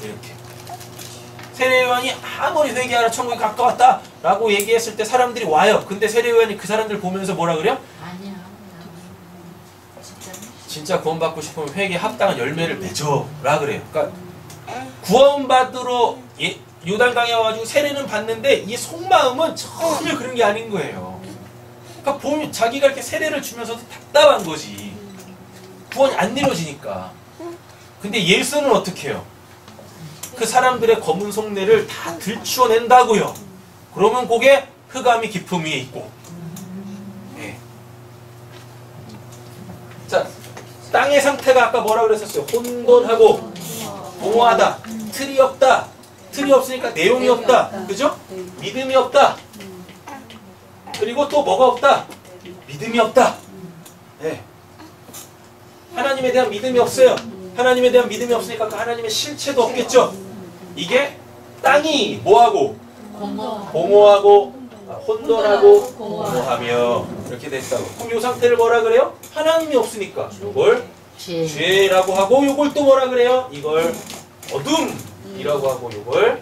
네, 이렇게. 세례 요한이 아무리 회개하라, 천국이 가까웠다 라고 얘기했을 때 사람들이 와요. 근데 세례 요한이 그 사람들 보면서 뭐라 그래요? 아니야. 진짜 구원받고 싶으면 회개에 합당한 열매를 맺어라 그래요. 그러니까 구원받으러 요단강에 와가지고 세례는 받는데 이 속마음은 전혀 그런 게 아닌 거예요. 그러니까 보면 자기가 이렇게 세례를 주면서도 답답한 거지. 구원이 안 이루어지니까. 근데 예수는 어떻게 해요? 그 사람들의 검은 속내를 다 들추어낸다고요. 그러면 그게 흑암이 깊음 위에 있고. 예. 자, 땅의 상태가 아까 뭐라 그랬었어요? 혼돈하고 공허하다. 틀이 없다. 틀이 없으니까 내용이 없다. 그죠? 믿음이 없다. 그리고 또 뭐가 없다? 믿음이 없다. 예. 하나님에 대한 믿음이 없어요. 하나님에 대한 믿음이 없으니까 그 하나님의 실체도 없겠죠. 이게 땅이 뭐하고? 공허하고 혼돈하고 공허하며 이렇게 됐다고. 그럼 이 상태를 뭐라 그래요? 하나님이 없으니까 이걸 죄라고 하고, 이걸 또 뭐라 그래요? 이걸 어둠이라고 하고, 이걸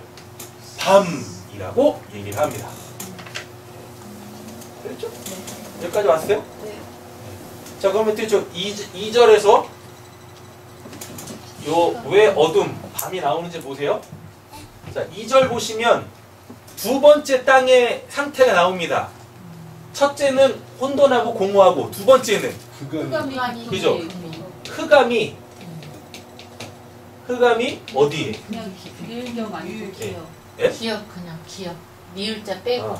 밤이라고 얘기를 합니다. 그랬죠? 여기까지 왔어요? 자, 그러면 또 2절에서 요 왜 어둠, 밤이 나오는지 보세요. 자, 2절 보시면 두 번째 땅의 상태가 나옵니다. 첫째는 혼돈하고 공허하고, 두 번째는 그죠? 흑암이 어디에? 예? 기억 그냥 기억. 니을자 빼고.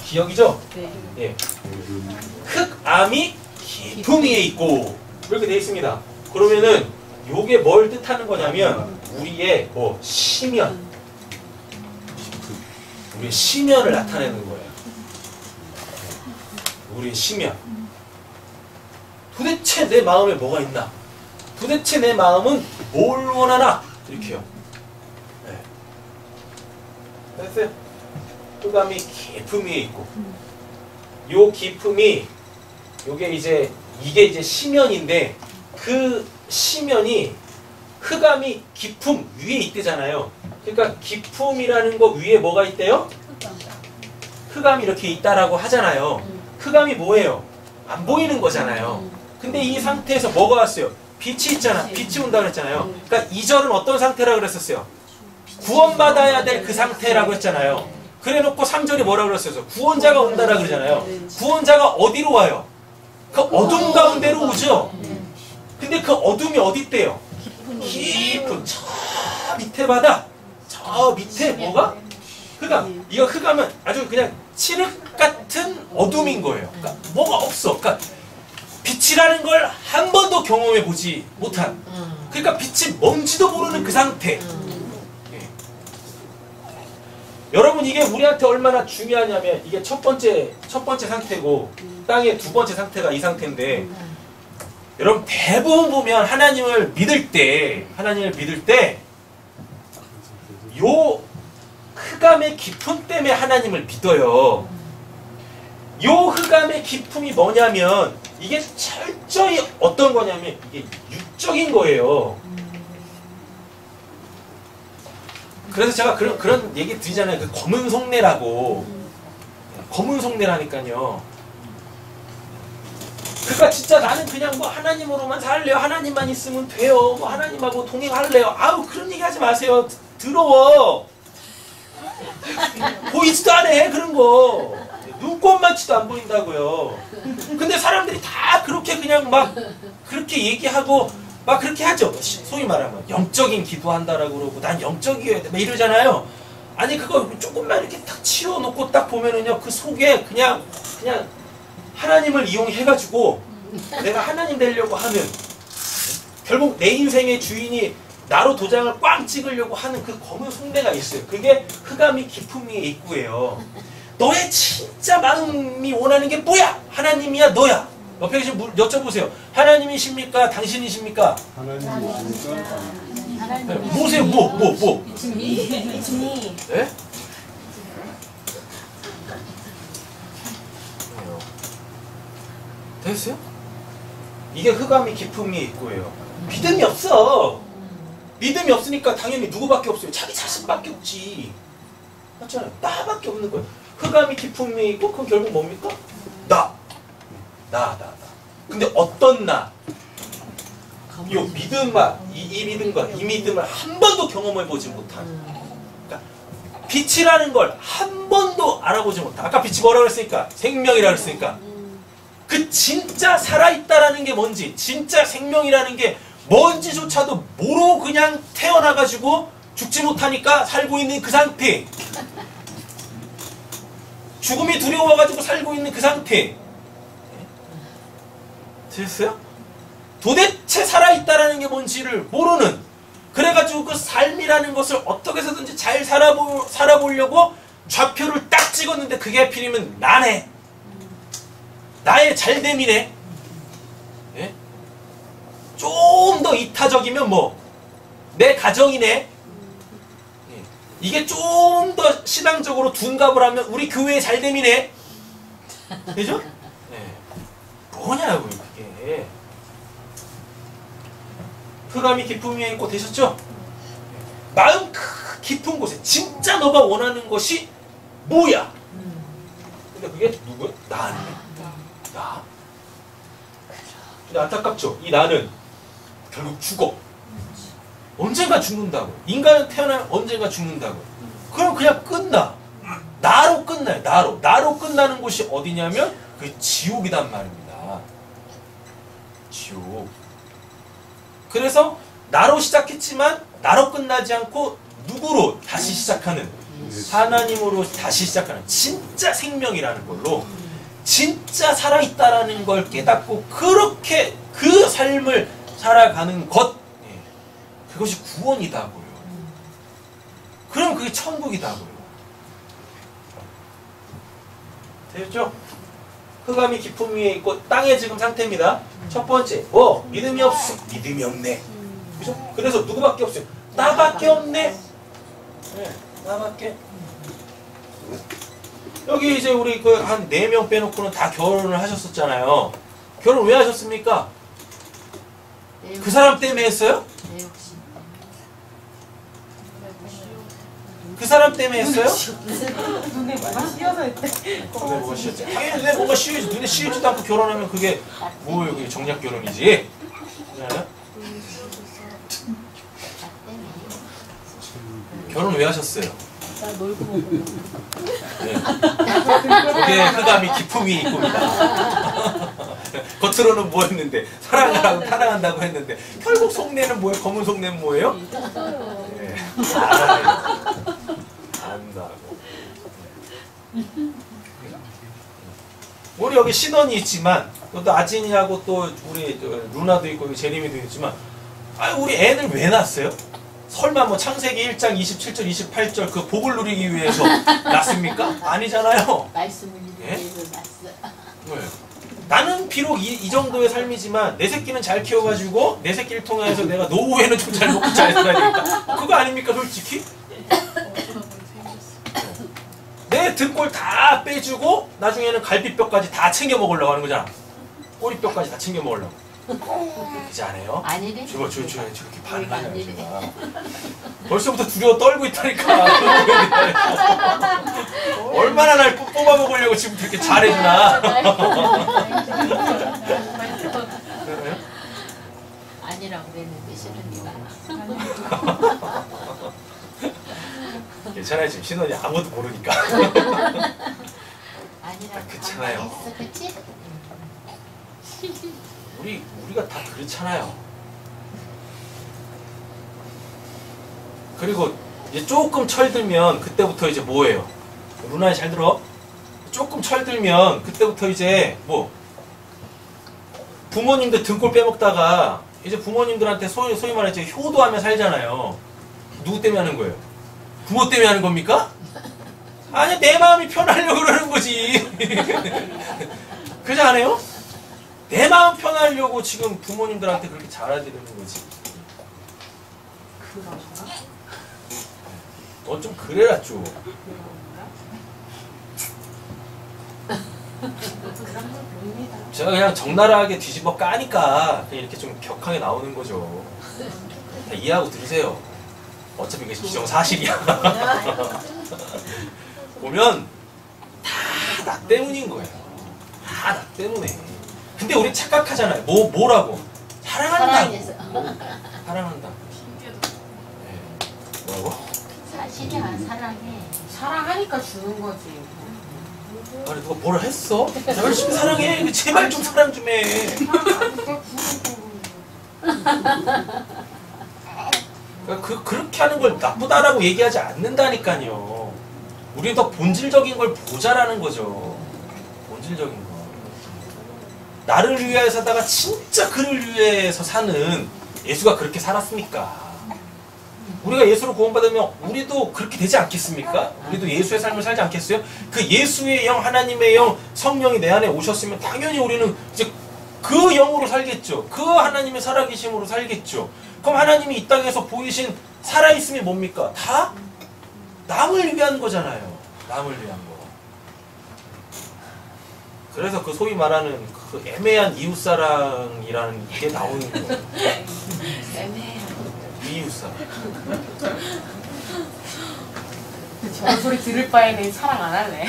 기억이죠? 네. 예. 흑암이 깊음 위에 있고 이렇게 되어 있습니다. 그러면은 요게 뭘 뜻하는 거냐면 우리의 뭐 시면, 우리의 시면을 나타내는 거예요. 우리의 시면. 도대체 내 마음에 뭐가 있나? 도대체 내 마음은 뭘 원하나? 이렇게요. 네. 됐어요? 흑암이 깊음 위에 있고, 요 깊음이 이게 이제 시면인데, 그 시면이 흑암이 깊음 위에 있대잖아요. 그러니까 깊음이라는 거 위에 뭐가 있대요? 흑암이 이렇게 있다라고 하잖아요. 흑암이 뭐예요? 안 보이는 거잖아요. 근데 이 상태에서 뭐가 왔어요? 빛이 있잖아. 빛이 온다고 그랬잖아요. 그러니까 2절은 어떤 상태라고 그랬었어요? 구원받아야 될 그 상태라고 했잖아요. 그래놓고 3절이 뭐라고 그랬어요? 구원자가 온다라고 그러잖아요. 구원자가 어디로 와요? 그 어둠 가운데로 오죠. 근데 그 어둠이 어디 있대요? 깊은 저 밑에 바다, 저 밑에 뭐가? 흑암. 이거 흑암은 아주 그냥 칠흑 같은 어둠인 거예요. 그러니까 뭐가 없어. 그러니까 빛이라는 걸 한 번도 경험해 보지 못한. 그러니까 빛이 뭔지도 모르는 그 상태. 예. 여러분, 이게 우리한테 얼마나 중요하냐면, 이게 첫 번째 상태고, 땅의 두 번째 상태가 이 상태인데, 여러분 대부분 보면 하나님을 믿을 때 요 흑암의 깊음 때문에 하나님을 믿어요. 요 흑암의 깊음이 뭐냐면 이게 철저히 어떤 거냐면 이게 육적인 거예요. 그래서 제가 그런 얘기 드리잖아요. 그 검은 속내라고. 검은 속내라니까요. 그러니까 진짜 나는 그냥 뭐 하나님으로만 살래요. 하나님만 있으면 돼요. 뭐 하나님하고 동행할래요. 아우, 그런 얘기 하지 마세요. 더러워. 보이지도 않아, 그런 거. 눈꼽만치도 안 보인다고요. 근데 사람들이 다 그렇게 그냥 막 그렇게 얘기하고 막 그렇게 하죠. 소위 말하면 영적인 기도한다라고 그러고 난 영적이어야 돼 막 이러잖아요. 아니, 그거 조금만 이렇게 딱 치워놓고 딱 보면은요, 그 속에 그냥 하나님을 이용해가지고 내가 하나님 되려고 하는, 결국 내 인생의 주인이 나로 도장을 꽝 찍으려고 하는 그 검은 속내가 있어요. 그게 흑암이 깊음 위에 있고예요. 너의 진짜 마음이 원하는 게 뭐야? 하나님이야, 너야? 옆에 계신 분 여쭤보세요. 하나님이십니까? 당신이십니까? 하나님이십니까? 뭐세요? 뭐? 이준이. 네? 됐어요? 이게 흑암이 깊음이 있고요. 믿음이 없어. 믿음이 없으니까 당연히 누구밖에 없어요. 자기 자신밖에 없지. 맞잖아요. 나밖에 없는 거예요. 흑암이 깊음이 있고, 그건 결국 뭡니까? 나. 근데 어떤 나? 이 믿음과 이 믿음을 한 번도 경험해보지 못한. 그러니까 빛이라는 걸 한 번도 살아보지 못한. 아까 빛이 뭐라고 그랬으니까? 생명이라고 그랬으니까. 그 진짜 살아있다라는 게 뭔지, 진짜 생명이라는 게 뭔지조차도 모르고 그냥 태어나가지고 죽지 못하니까 살고 있는 그 상태. 죽음이 두려워가지고 살고 있는 그 상태. 됐어요? 도대체 살아있다라는 게 뭔지를 모르는. 그래가지고 그 삶이라는 것을 어떻게 해서든지 잘 살아보려고 좌표를 딱 찍었는데 그게 하필이면 나네. 나의 잘됨이네. 예? 좀 더 이타적이면 뭐 내 가정이네. 예. 이게 좀 더 신앙적으로 둔갑을 하면 우리 교회의 잘됨이네. 그죠? 예. 뭐냐고요 그게. 흑암이 깊은 위에 있고 되셨죠? 마음 깊은 곳에 진짜 너가 원하는 것이 뭐야? 근데 그게 누구야? 나네. 나? 근데 안타깝죠? 이 나는 결국 죽어. 언젠가 죽는다고. 인간은 태어나면 언젠가 죽는다고. 그럼 그냥 끝나. 나로 끝나요. 나로 끝나는 곳이 어디냐면 그 지옥이단 말입니다. 지옥. 그래서 나로 시작했지만 나로 끝나지 않고 누구로 다시 시작하는, 하나님으로 다시 시작하는 진짜 생명이라는 걸로 진짜 살아있다라는 걸 깨닫고 그렇게 그 삶을 살아가는 것, 그것이 구원이다고요. 그럼 그게 천국이다고요. 되셨죠? 흑암이 깊은 위에 있고 땅에 지금 상태입니다. 첫 번째, 믿음이 없어. 믿음이 없네. 그죠? 그래서 누구밖에 없어요? 나밖에 없네. 네, 나밖에. 여기 이제 우리 그 한 4명 빼놓고는 다 결혼을 하셨었잖아요. 결혼 왜 하셨습니까? 그 사람 때문에 했어요? 그 사람 때문에 했어요? 눈에 뭐가 씌어져 있대. 눈에 뭐가 씌었지? 당연히 눈에 뭐가 씌어지. 눈에 씌우지도 않고 결혼하면 그게 뭐예요? 그게 정략 결혼이지. 네? 결혼 왜 하셨어요? 나 놀고 먹고. 네. 그게 흑암이 깊음 위에 있고입니다. 겉으로는 뭐 했는데 사랑한다고 했는데 결국 속내는 뭐예요? 검은 속내는 뭐예요? 네. 안다고. 우리 여기 신원이 있지만 또 아진이하고 또 우리 루나도 있고 제리미도 있지만 우리 애를 왜 낳았어요? 설마 뭐 창세기 1장 27절 28절 그 복을 누리기 위해서 낳습니까? 아니잖아요. 말씀을 예? 위해서 났어. 왜? 나는 비록 이 정도의 삶이지만 내 새끼는 잘 키워가지고 내 새끼를 통해서 내가 노후에는 좀 잘 먹고 잘 살아야 되니까 그거 아닙니까 솔직히? 내 등골 다 빼주고 나중에는 갈비뼈까지 다 챙겨 먹으려고 하는 거잖아. 꼬리뼈까지 다 챙겨 먹으려고. 그렇지 않아요? 아니래. 저렇게 반응하냐 제가. 벌써부터 두려워 떨고 있다니까. 얼마나 날 뽑아 먹으려고 지금 그렇게 잘해주나. 아니라고 그랬는데 싫으니까. 괜찮아요. 지금 신원이 아무도 모르니까. 아니라고. 괜찮아요. 했어, 그치? 우리가 다 그렇잖아요. 그리고 이제 조금 철들면 그때부터 이제 뭐예요? 루나야 잘 들어? 조금 철들면 그때부터 이제 뭐 부모님들 등골 빼먹다가 이제 부모님들한테 소위 말해 이제 효도하며 살잖아요. 누구 때문에 하는 거예요? 부모 때문에 하는 겁니까? 아니 내 마음이 편하려고 그러는 거지. 그러지 않아요? 내 마음 편하려고 지금 부모님들한테 그렇게 잘해드리는 거지. 넌 좀 그래라 좀. 제가 그냥 적나라하게 뒤집어 까니까 그냥 이렇게 좀 격하게 나오는 거죠. 다 이해하고 들으세요. 어차피 이게 기정사실이야. 보면 다 나 때문인 거예요. 다 나 때문에. 근데 우리 착각하잖아요. 뭐라고? 사랑한다고. 사랑한다. 네. 뭐라고? 사실이야, 사랑해. 사랑하니까 주는 거지. 아니 누가 뭐라 했어? 나 열심히 사랑해. 제발 좀 사랑 좀 해. 그렇게 하는 걸 나쁘다라고 얘기하지 않는다니까요. 우리는 더 본질적인 걸 보자라는 거죠. 본질적인 거. 나를 위하여 사다가 진짜 그를 위해서 사는 예수가 그렇게 살았습니까? 우리가 예수로 구원받으면 우리도 그렇게 되지 않겠습니까? 우리도 예수의 삶을 살지 않겠어요? 그 예수의 영, 하나님의 영, 성령이 내 안에 오셨으면 당연히 우리는 이제 그 영으로 살겠죠. 그 하나님의 살아계심으로 살겠죠. 그럼 하나님이 이 땅에서 보이신 살아있음이 뭡니까? 다 남을 위한 거잖아요. 남을 위한 거. 그래서 그 소위 말하는 그 애매한 이웃사랑이라는 게 나오는 거예요. 애매해요. 이웃사랑. 저런 소리 들을 바에는 사랑 안 할래.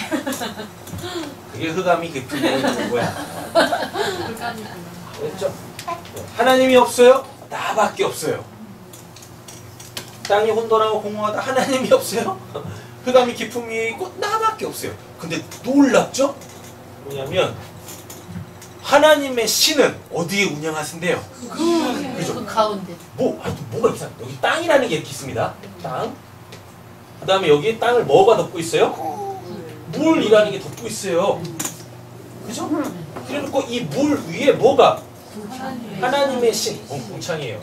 그게 흑암이 깊은 거야. 불가능하구나. 그랬죠? 하나님이 없어요? 나밖에 없어요. 땅이 혼돈하고 공허하다. 하나님이 없어요? 흑암이 깊은 위에 있고 나밖에 없어요. 근데 놀랍죠? 뭐냐면 하나님의 신은 어디에 운영하신대요? 그 가운데. 뭐가 이상? 여기 땅이라는 게 이렇게 있습니다. 땅. 그 다음에 여기 땅을 뭐가 덮고 있어요? 물이라는 게 덮고 있어요. 그죠? 그래놓고 이 물 위에 뭐가? 하나님의 신. 공창이에요.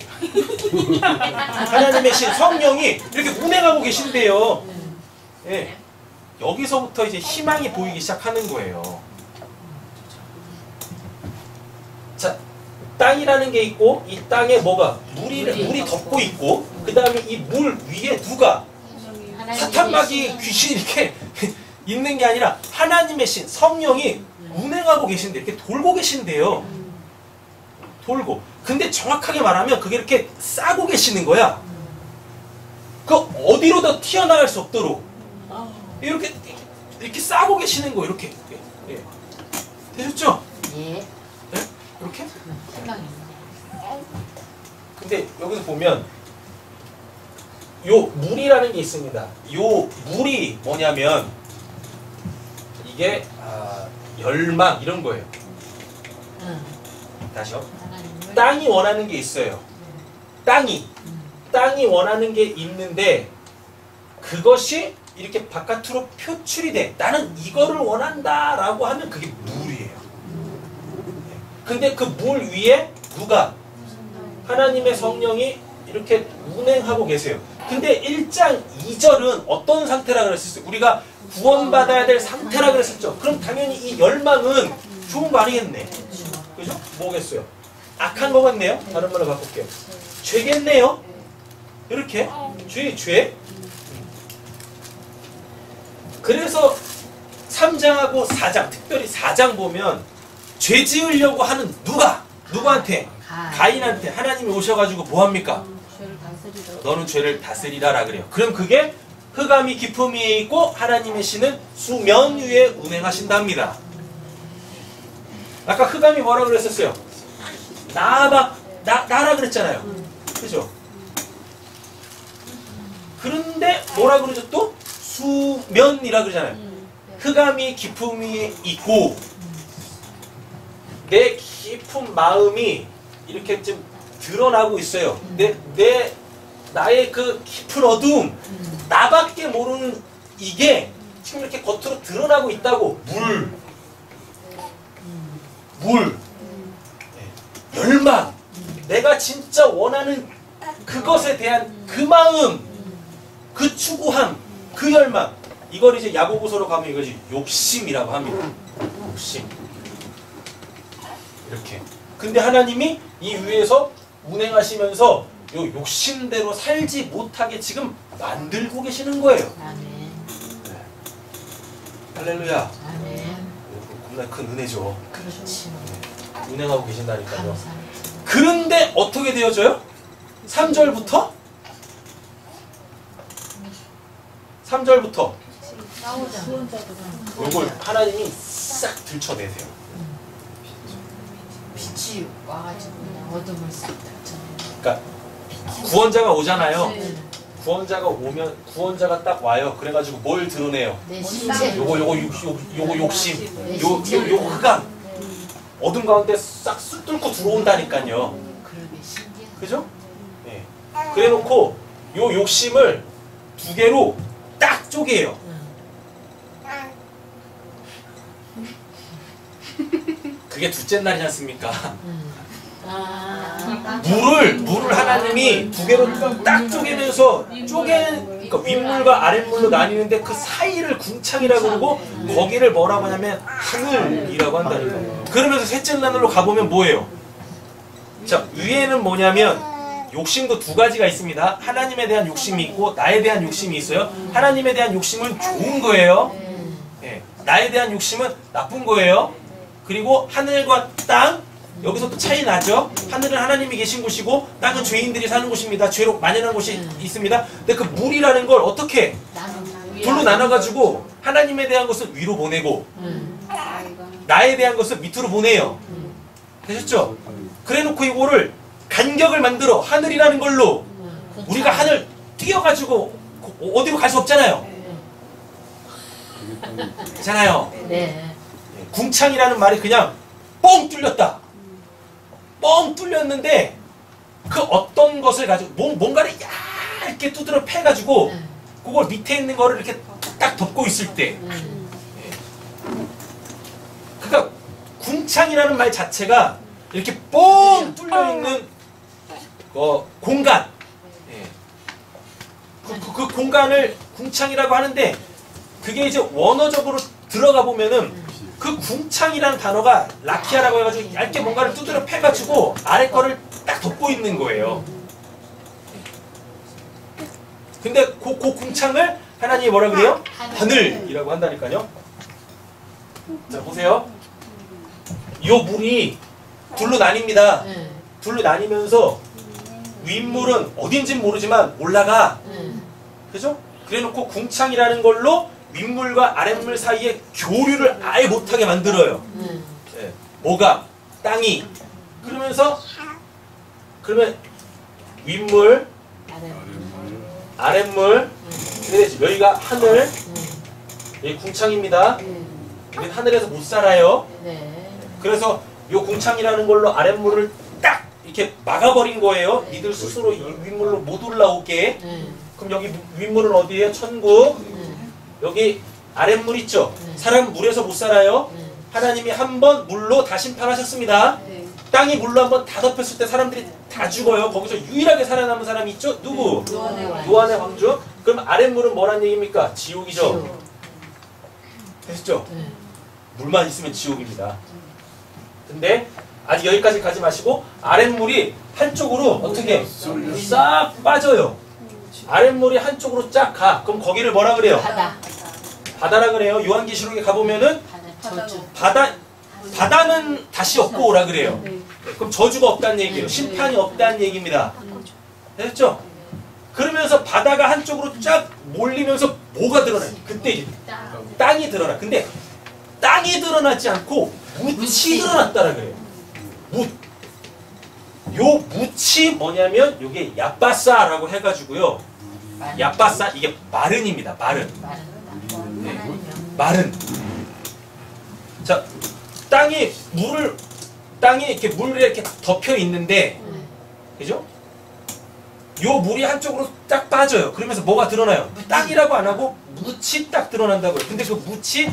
하나님의 신, 성령이 이렇게 운행하고 계신데요. 예. 여기서부터 이제 희망이 보이기 시작하는 거예요. 자, 땅이라는 게 있고 이 땅에 뭐가? 물이 덮고 있고 그 다음에 이 물 위에 누가? 사탄마귀 귀신이 이렇게 있는 게 아니라 하나님의 신, 성령이 운행하고 계신데 이렇게 돌고 계신데요. 돌고. 근데 정확하게 말하면 그게 이렇게 싸고 계시는 거야. 그 어디로도 튀어나갈 수 없도록 이렇게 싸고 계시는 거 이렇게. 예. 되셨죠? 예. 예? 이렇게? 생각이 근데 여기서 보면 요 물이라는 게 있습니다. 요 물이 뭐냐면 이게 열망 이런 거예요. 응. 다시요. 하나님을. 땅이 원하는 게 있어요. 땅이 원하는 게 있는데 그것이 이렇게 바깥으로 표출이 돼. 나는 이거를 원한다라고 하면 그게 물이에요. 근데 그 물 위에 누가? 하나님의 성령이 이렇게 운행하고 계세요. 근데 1장 2절은 어떤 상태라 그랬었어요? 우리가 구원받아야 될 상태라 그랬었죠. 그럼 당연히 이 열망은 좋은 거 아니겠네. 그죠? 뭐겠어요? 악한 거겠네요. 다른 말로 바꿀게요. 죄겠네요. 이렇게 죄. 그래서 3장하고 4장, 특별히 4장 보면 죄 지으려고 하는 누구한테? 가인한테 하나님이 오셔가지고 뭐합니까? 죄를 다스리도록. 너는 죄를 다스리라라 그래요. 그럼 그게 흑암이 깊음 위에 있고 하나님의 신은 수면 위에 운행하신답니다. 아까 흑암이 뭐라 그랬었어요? 나라 그랬잖아요. 그죠? 그런데 뭐라 그러죠 또? 수면이라 그러잖아요. 흑암이 깊음 위에 있고 내 깊은 마음이 이렇게 좀 드러나고 있어요. 나의 그 깊은 어두움, 나밖에 모르는 이게 지금 이렇게 겉으로 드러나고 있다고. 물, 열망, 내가 진짜 원하는 그것에 대한 그 마음, 그 추구함, 그 열망. 이걸 이제 야고보서로 가면 이것이 욕심이라고 합니다. 욕심. 이렇게. 근데 하나님이 이 위에서 운행하시면서 요 욕심대로 살지 못하게 지금 만들고 계시는 거예요. 아멘. 네. 할렐루야. 아멘. 겁나 큰 은혜죠. 그렇지. 운행하고 계신다니까요. 감사합니다. 그런데 어떻게 되어져요? 3절부터 싸우자. 이걸 하나님이 싹 들춰내세요. 빛이 와가지고 그냥 어둠을 싹 닫잖아요. 그러니까 구원자가 오잖아요. 구원자가 오면 구원자가 딱 와요. 그래가지고 뭘 드러내요? 내 신체. 요거 욕심, 네, 요 흑암, 어둠 가운데 싹 뚫고 들어온다니까요. 그러게 신기하다. 그죠? 예. 그래놓고 요 욕심을 두 개로 딱 쪼개요. 그게 둘째 날이지 않습니까? 물을 하나님이 두 개로 딱 쪼개면서 그러니까 윗물과 아랫물로 나뉘는데 그 사이를 궁창이라고 그러고 거기를 뭐라고 하냐면 하늘이라고 한다니까요. 그러면서 셋째 날로 가보면 뭐예요? 자, 위에는 뭐냐면 욕심도 두 가지가 있습니다. 하나님에 대한 욕심이 있고 나에 대한 욕심이 있어요. 하나님에 대한 욕심은 좋은 거예요. 예. 나에 대한 욕심은 나쁜 거예요. 그리고 하늘과 땅, 여기서 또 차이 나죠. 하늘은 하나님이 계신 곳이고 땅은 죄인들이 사는 곳입니다. 죄로 만연한 곳이 있습니다. 근데 그 물이라는 걸 어떻게 둘로 나눠가지고 하나님에 대한 것을 위로 보내고 나에 대한 것을 밑으로 보내요. 되셨죠? 그래놓고 이거를 간격을 만들어 하늘이라는 걸로 우리가 하늘 뛰어가지고 어디로 갈 수 없잖아요. 그렇잖아요. 네. 궁창이라는 말이 그냥 뻥 뚫렸다. 뻥 뚫렸는데 그 어떤 것을 가지고 뭔가를 얇게 두드려 패가지고 그걸 밑에 있는 거를 이렇게 딱 덮고 있을 때 그러니까 궁창이라는 말 자체가 이렇게 뻥 뚫려있는 공간 그 공간을 궁창이라고 하는데 그게 이제 원어적으로 들어가 보면은 그 궁창이라는 단어가 라키아라고 해가지고 얇게 뭔가를 두드려 패가지고 아래 거를 딱 덮고 있는 거예요. 근데 그 궁창을 하나님이 뭐라 그래요? 하늘이라고 한다니까요. 자, 보세요. 요 물이 둘로 나뉩니다. 둘로 나뉘면서 윗물은 어딘진 모르지만 올라가. 그죠? 그래놓고 궁창이라는 걸로 윗물과 아랫물 사이에 교류를 아예 못하게 만들어요. 네. 뭐가? 땅이. 그러면 윗물, 아랫물, 여기가 하늘, 여기 궁창입니다. 우리 하늘에서 못 살아요. 그래서 이 궁창이라는 걸로 아랫물을 딱 이렇게 막아버린 거예요. 니들 스스로 이 윗물로 못 올라오게. 그럼 여기 윗물은 어디예요? 천국. 여기 아랫물 있죠? 사람 물에서 못 살아요. 하나님이 한 번 물로 다 심판하셨습니다. 땅이 물로 한 번 다 덮였을 때 사람들이 다 죽어요. 거기서 유일하게 살아남은 사람이 있죠? 누구? 요한의 왕조. 그럼 아랫물은 뭐란 얘기입니까? 지옥이죠. 되셨죠? 물만 있으면 지옥입니다. 근데 아직 여기까지 가지 마시고 아랫물이 한쪽으로 어떻게 싹 빠져요. 아랫물이 한쪽으로 쫙 가. 그럼 거기를 뭐라 그래요? 바다라 그래요. 요한계시록에 가보면은 바다는 다시 없고 오라 그래요. 그럼 저주가 없다는 얘기예요. 심판이 없다는 얘기입니다. 됐죠? 그러면서 바다가 한쪽으로 쫙 몰리면서 뭐가 드러나요? 그때 이제 땅이 드러나. 근데 땅이 드러나지 않고 묻이 드러났다라 그래요. 요 묻이 뭐냐면 요게 야빠사라고 해가지고요. 야빠사 이게 마른입니다. 마른. 네. 마른. 자, 땅이 이렇게 물에 이렇게 덮여 있는데, 그죠? 요 물이 한쪽으로 딱 빠져요. 그러면서 뭐가 드러나요? 땅이라고 안 하고 묻이 딱 드러난다고요. 근데 그 묻이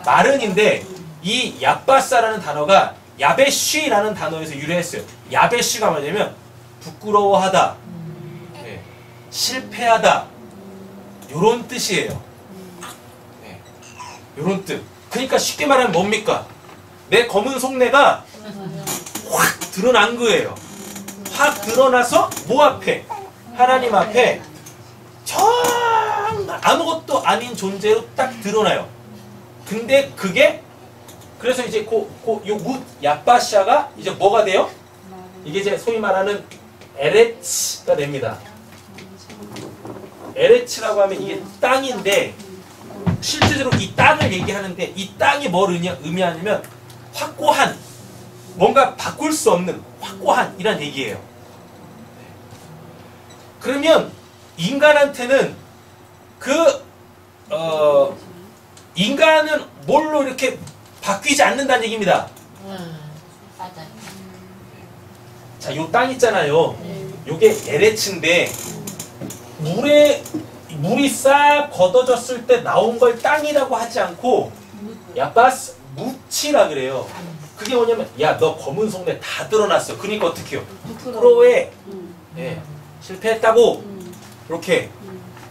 마른인데 이 야빠사라는 단어가 야베쉬라는 단어에서 유래했어요. 야베쉬가 뭐냐면 부끄러워하다, 네. 실패하다, 요런 뜻이에요. 네. 요런 뜻. 그러니까 쉽게 말하면 뭡니까? 내 검은 속내가 확 드러난 거예요. 확 드러나서 뭐 앞에? 하나님 앞에 정말 아무것도 아닌 존재로 딱 드러나요. 근데 그게 그래서 이제 요 야빠샤가 이제 뭐가 돼요? 이게 이제 소위 말하는 에레츠가 됩니다. 에레츠라고 하면 이게 땅인데 실제로 이 땅을 얘기하는데 이 땅이 뭘 의미하냐면 확고한, 뭔가 바꿀 수 없는 확고한 이란 얘기예요. 그러면 인간한테는 인간은 뭘로 이렇게 바뀌지 않는다는 얘기입니다. 맞아. 자, 요 땅 있잖아요. 요게 LH인데 물이 싹 걷어졌을 때 나온 걸 땅이라고 하지 않고 야바스 묻히라 그래요. 그게 뭐냐면 야, 너 검은 속내 다 드러났어. 그러니까 어떻게 해요? 부끄러워해. 예, 실패했다고. 이렇게.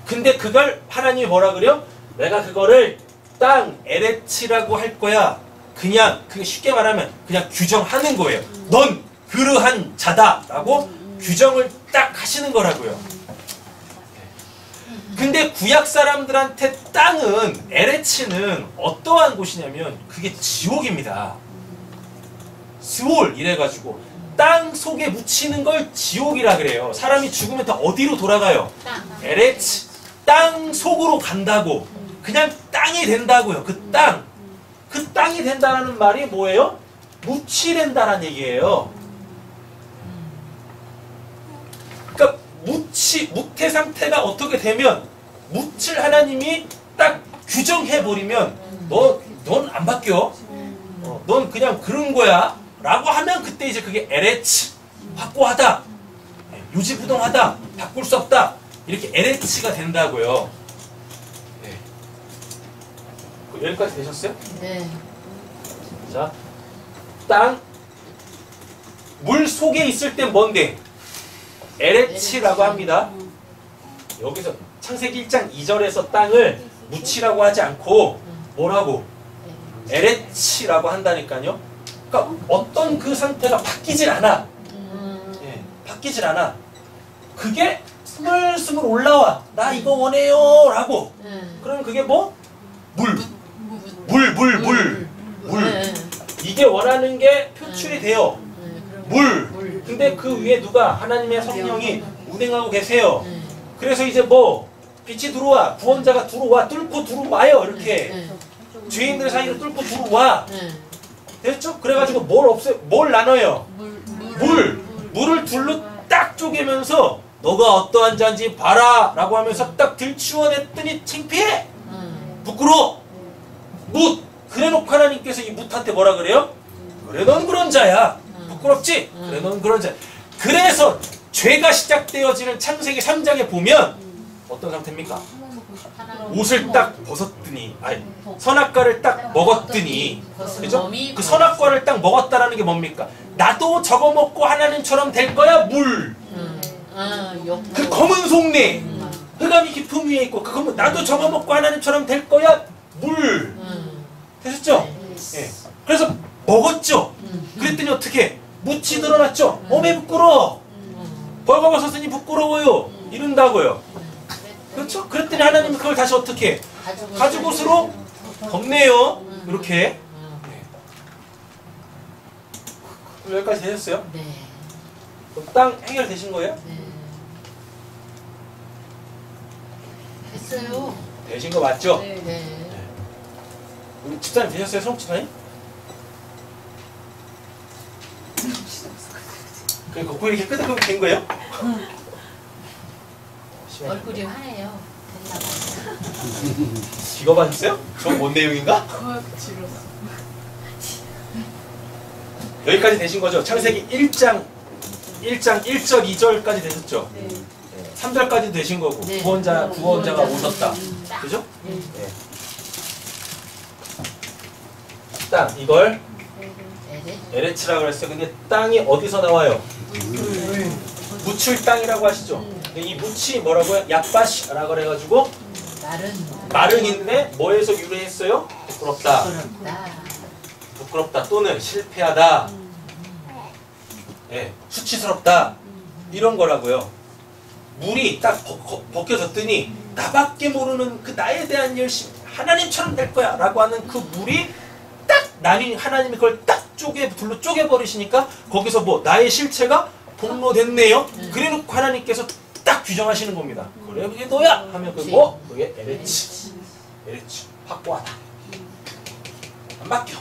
근데 그걸 하나님이 뭐라 그래요? 내가 그거를 땅 LH라고 할 거야. 그냥 그게 쉽게 말하면 그냥 규정하는 거예요. 넌 그러한 자다라고 규정을 딱 하시는 거라고요. 근데 구약 사람들한테 땅은 LH는 어떠한 곳이냐면 그게 지옥입니다. 스올 이래가지고 땅 속에 묻히는 걸 지옥이라 그래요. 사람이 죽으면 다 어디로 돌아가요? LH 땅 속으로 간다고. 그냥 땅이 된다고요. 그 땅. 그 땅이 된다는 말이 뭐예요? 묻히된다는 얘기예요. 그러니까 묻태 상태가 어떻게 되면 묻힐 하나님이 딱 규정해버리면 넌 안 바뀌어. 넌 그냥 그런 거야. 라고 하면 그때 이제 그게 LH, 확고하다, 유지부동하다, 바꿀 수 없다. 이렇게 LH가 된다고요. 네. 여기까지 되셨어요? 네. 자, 땅, 물 속에 있을 땐 뭔데? LH라고 합니다. 여기서 창세기 1장 2절에서 땅을 묻히라고 하지 않고 뭐라고? LH라고 한다니까요. 그러니까 어떤 그 상태가 바뀌질 않아. 예, 바뀌질 않아. 그게 스물스물 올라와. 나 이거 원해요 라고. 그러면 그게 뭐? 물. 이게 원하는 게 표출이 돼요. 물. 근데 그 위에 누가? 하나님의 성령이 운행하고 계세요. 그래서 이제 뭐? 빛이 들어와. 구원자가 들어와. 뚫고 들어와요. 이렇게. 죄인들 사이로 뚫고 들어와. 됐죠? 그래가지고 뭘 나눠요? 물을 둘로 딱 쪼개면서 너가 어떠한 자인지 봐라 라고 하면서 딱 들치워냈더니 창피해. 부끄러워. 묻. 그래놓고 하나님께서 이 묻한테 뭐라 그래요? 그래 넌 그런 자야. 부끄럽지? 그래 넌 그런 자야. 그래서 죄가 시작되어지는 창세기 3장에 보면 어떤 상태입니까? 옷을 딱 벗었더니, 아니, 선악과를 딱 먹었더니, 그죠? 그 선악과를 딱 먹었다라는 게 뭡니까? 나도 저거 먹고 하나님처럼 될 거야, 물. 그 검은 속내, 흑암이 깊음 위에 있고, 나도 저거 먹고 하나님처럼 될 거야, 물. 되셨죠? 예. 그래서 먹었죠? 그랬더니 어떻게? 묻이 드러났죠? 어메 부끄러워. 벌거벗었으니 부끄러워요. 이런다고요. 그렇죠? 그랬더니 하나님이 그걸 다시 어떻게 해? 가죽옷으로 덮네요. 이렇게. 네. 여기까지 되셨어요? 네. 땅 해결되신 거예요? 네. 됐어요. 되신 거 맞죠? 네. 우리 집사님 되셨어요? 성욱 집사님? 그러니까 거의 이렇게 끄덕끄덕 된 거예요? 얼굴이 화해요. 됐나 봐. 이거 받으셨어요? 저 뭔 내용인가? 여기까지 되신 거죠? 창세기 1장 1절 2절까지 되셨죠? 네. 3절까지 되신 거고 네. 구원자가 오셨다. 그죠? 네. 땅 이걸 LH라고 그랬어요. 근데 땅이 어디서 나와요? 묻힐 땅이라고 하시죠? 근데 이 묻이 뭐라고요? 약바시라고 그래가지고 마른인데 뭐에서 유래했어요? 부끄럽다. 부끄럽다 또는 실패하다. 예, 수치스럽다. 이런 거라고요. 물이 딱 벗겨졌더니 나밖에 모르는 그 나에 대한 열심 하나님처럼 될 거야 라고 하는 그 물이 딱 하나님이 그걸 딱 둘로 쪼개버리시니까 거기서 뭐 나의 실체가 폭로됐네요. 그래놓고 하나님께서 딱 규정하시는 겁니다. 그래 그게 너야 하면 그게 LH 확고하다. 안 바뀌어.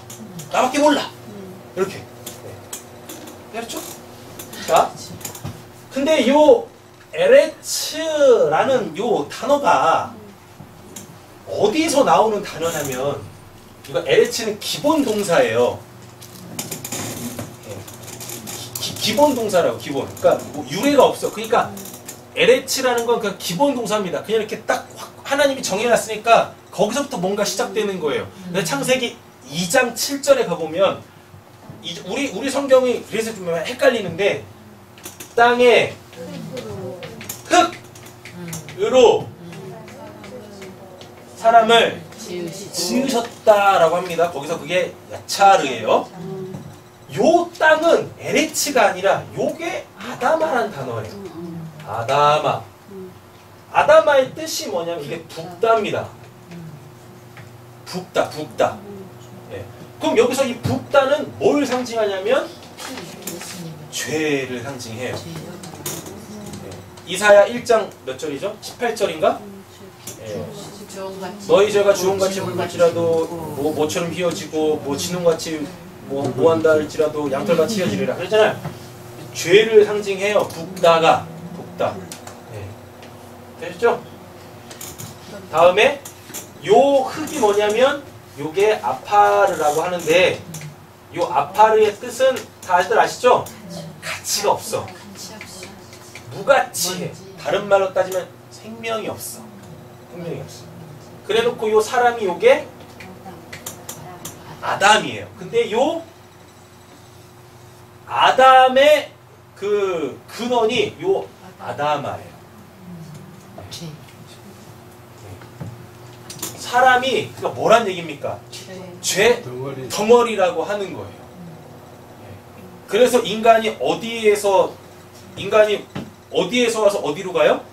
나밖에 몰라. 이렇게. 그렇죠? 자, 근데 요 에레츠라는 요 단어가 어디서 나오는 단어냐면 이거 에레츠는 기본 동사예요. 기본 동사라고 기본. 그러니까 뭐 유래가 없어. 그러니까 에레츠라는 건 그냥 기본 동사입니다. 그냥 이렇게 딱 하나님이 정해놨으니까 거기서부터 뭔가 시작되는 거예요. 근데 창세기 2장 7절에 가보면 우리 성경이 그래서 좀 헷갈리는데 땅에 흙으로 사람을 지으셨다라고 합니다. 거기서 그게 야차르예요. 요 땅은 에레츠가 아니라 요게 아다마라는 단어예요. 아다마. 아다마의 뜻이 뭐냐면 이게 북다입니다. 북다, 북다. 예. 그럼 여기서 이 북다는 뭘 상징하냐면 죄를 상징해요. 예. 이사야 1장 몇 절이죠? 18절인가? 예. 너희 죄가 주홍같이 붉을지라도 뭐 모처럼 휘어지고 뭐 진홍같이 뭐 한다 할지라도 양털같이 휘어지리라 그랬잖아요. 죄를 상징해요. 북다가 북다. 예. 되셨죠? 다음에 요 흙이 뭐냐면 요게 아파르라고 하는데 요 아파르의 뜻은 다들 아시죠? 가치가 없어. 무가치해. 다른 말로 따지면 생명이 없어. 생명이 없어. 그래놓고 요 사람이 요게 아담이에요. 근데 요 아담의 그 근원이 요 아다마예요. 사람이 그러니까 뭐란 얘기입니까? 죄 덩어리라고 하는 거예요. 그래서 인간이 어디에서 와서 어디로 가요?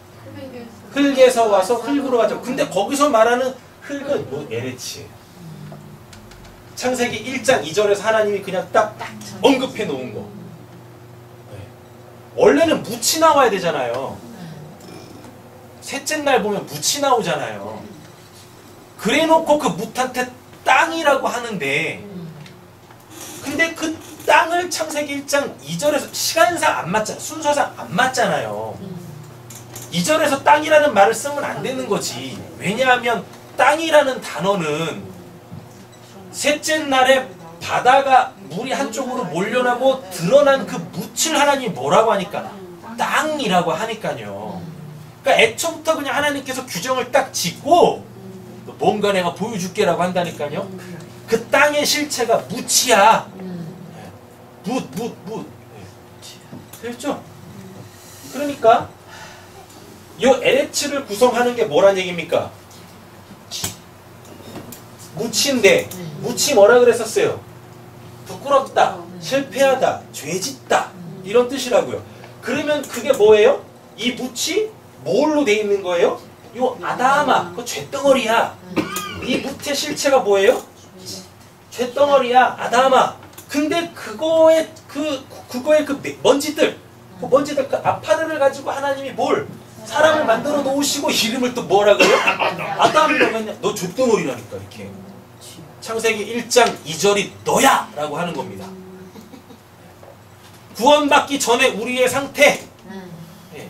흙에서 와서 흙으로 가죠. 근데 거기서 말하는 흙은 뭐 에레치예요. 창세기 1장 2절에서 하나님이 그냥 딱 언급해 놓은 거. 원래는 묻이 나와야 되잖아요. 셋째 날 보면 묻이 나오잖아요. 그래놓고 그 묻한테 땅이라고 하는데 근데 그 땅을 창세기 1장 2절에서 시간상 안 맞잖아요. 순서상 안 맞잖아요. 2절에서 땅이라는 말을 쓰면 안 되는 거지. 왜냐하면 땅이라는 단어는 셋째 날에 바다가 물이 한쪽으로 몰려나고 드러난 그 묻을 하나님이 뭐라고 하니까 땅이라고 하니까요. 그러니까 애초부터 그냥 하나님께서 규정을 딱 짓고 뭔가 내가 보여줄게라고 한다니까요. 그 땅의 실체가 묻이야. 묻. 됐죠? 그러니까 이 에레츠를 구성하는 게 뭐란 얘기입니까? 묻인데 묻이 뭐라 그랬었어요? 부끄럽다, 실패하다, 죄짓다 이런 뜻이라고요. 그러면 그게 뭐예요? 이 묻이 뭘로 돼 있는 거예요? 요 아다마, 그 죄덩어리야. 이 묻의 실체가 뭐예요? 죄덩어리야, 아다마. 근데 그거의 그 먼지들, 그 아파르를 가지고 하나님이 사람을 만들어 놓으시고 이름을 또 뭐라 그래요? 아담이라고 했냐? 너 죄덩어리라니까 이렇게. 창세기 1장 2절이 너야! 라고 하는 겁니다. 구원받기 전에 우리의 상태. 예.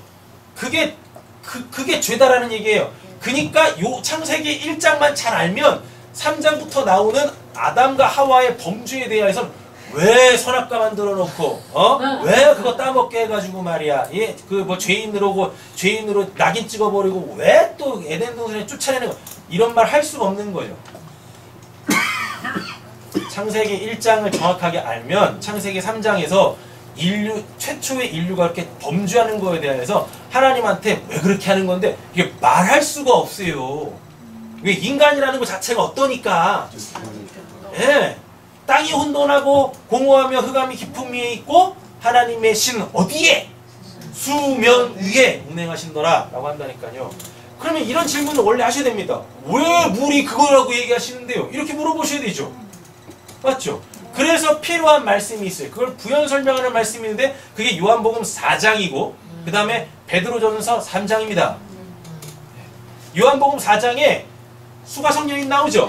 그게 죄다라는 얘기예요. 그러니까 요 창세기 1장만 잘 알면 3장부터 나오는 아담과 하와의 범죄에 대해서는 왜 선악과 만들어 놓고 왜 그거 따먹게 해가지고 말이야. 예, 그 뭐 죄인으로 낙인 찍어버리고 왜 또 에덴 동산에 쫓아내는 거 이런 말 할 수가 없는 거예요. 창세기 1장을 정확하게 알면 창세기 3장에서 최초의 인류가 그렇게 범죄하는 거에 대해서 하나님한테 왜 그렇게 하는 건데 이게 말할 수가 없어요. 왜 인간이라는 것 자체가 어떠니까. 예. 땅이 혼돈하고 공허하며 흑암이 깊음 위에 있고 하나님의 신은 어디에? 수면 위에 운행하신더라 라고 한다니까요. 그러면 이런 질문을 원래 하셔야 됩니다. 왜 물이 그거라고 얘기하시는데요? 이렇게 물어보셔야 되죠. 맞죠? 그래서 필요한 말씀이 있어요. 그걸 부연 설명하는 말씀이 있는데 그게 요한복음 4장이고 그 다음에 베드로전서 3장입니다. 요한복음 4장에 수가성 여인 나오죠?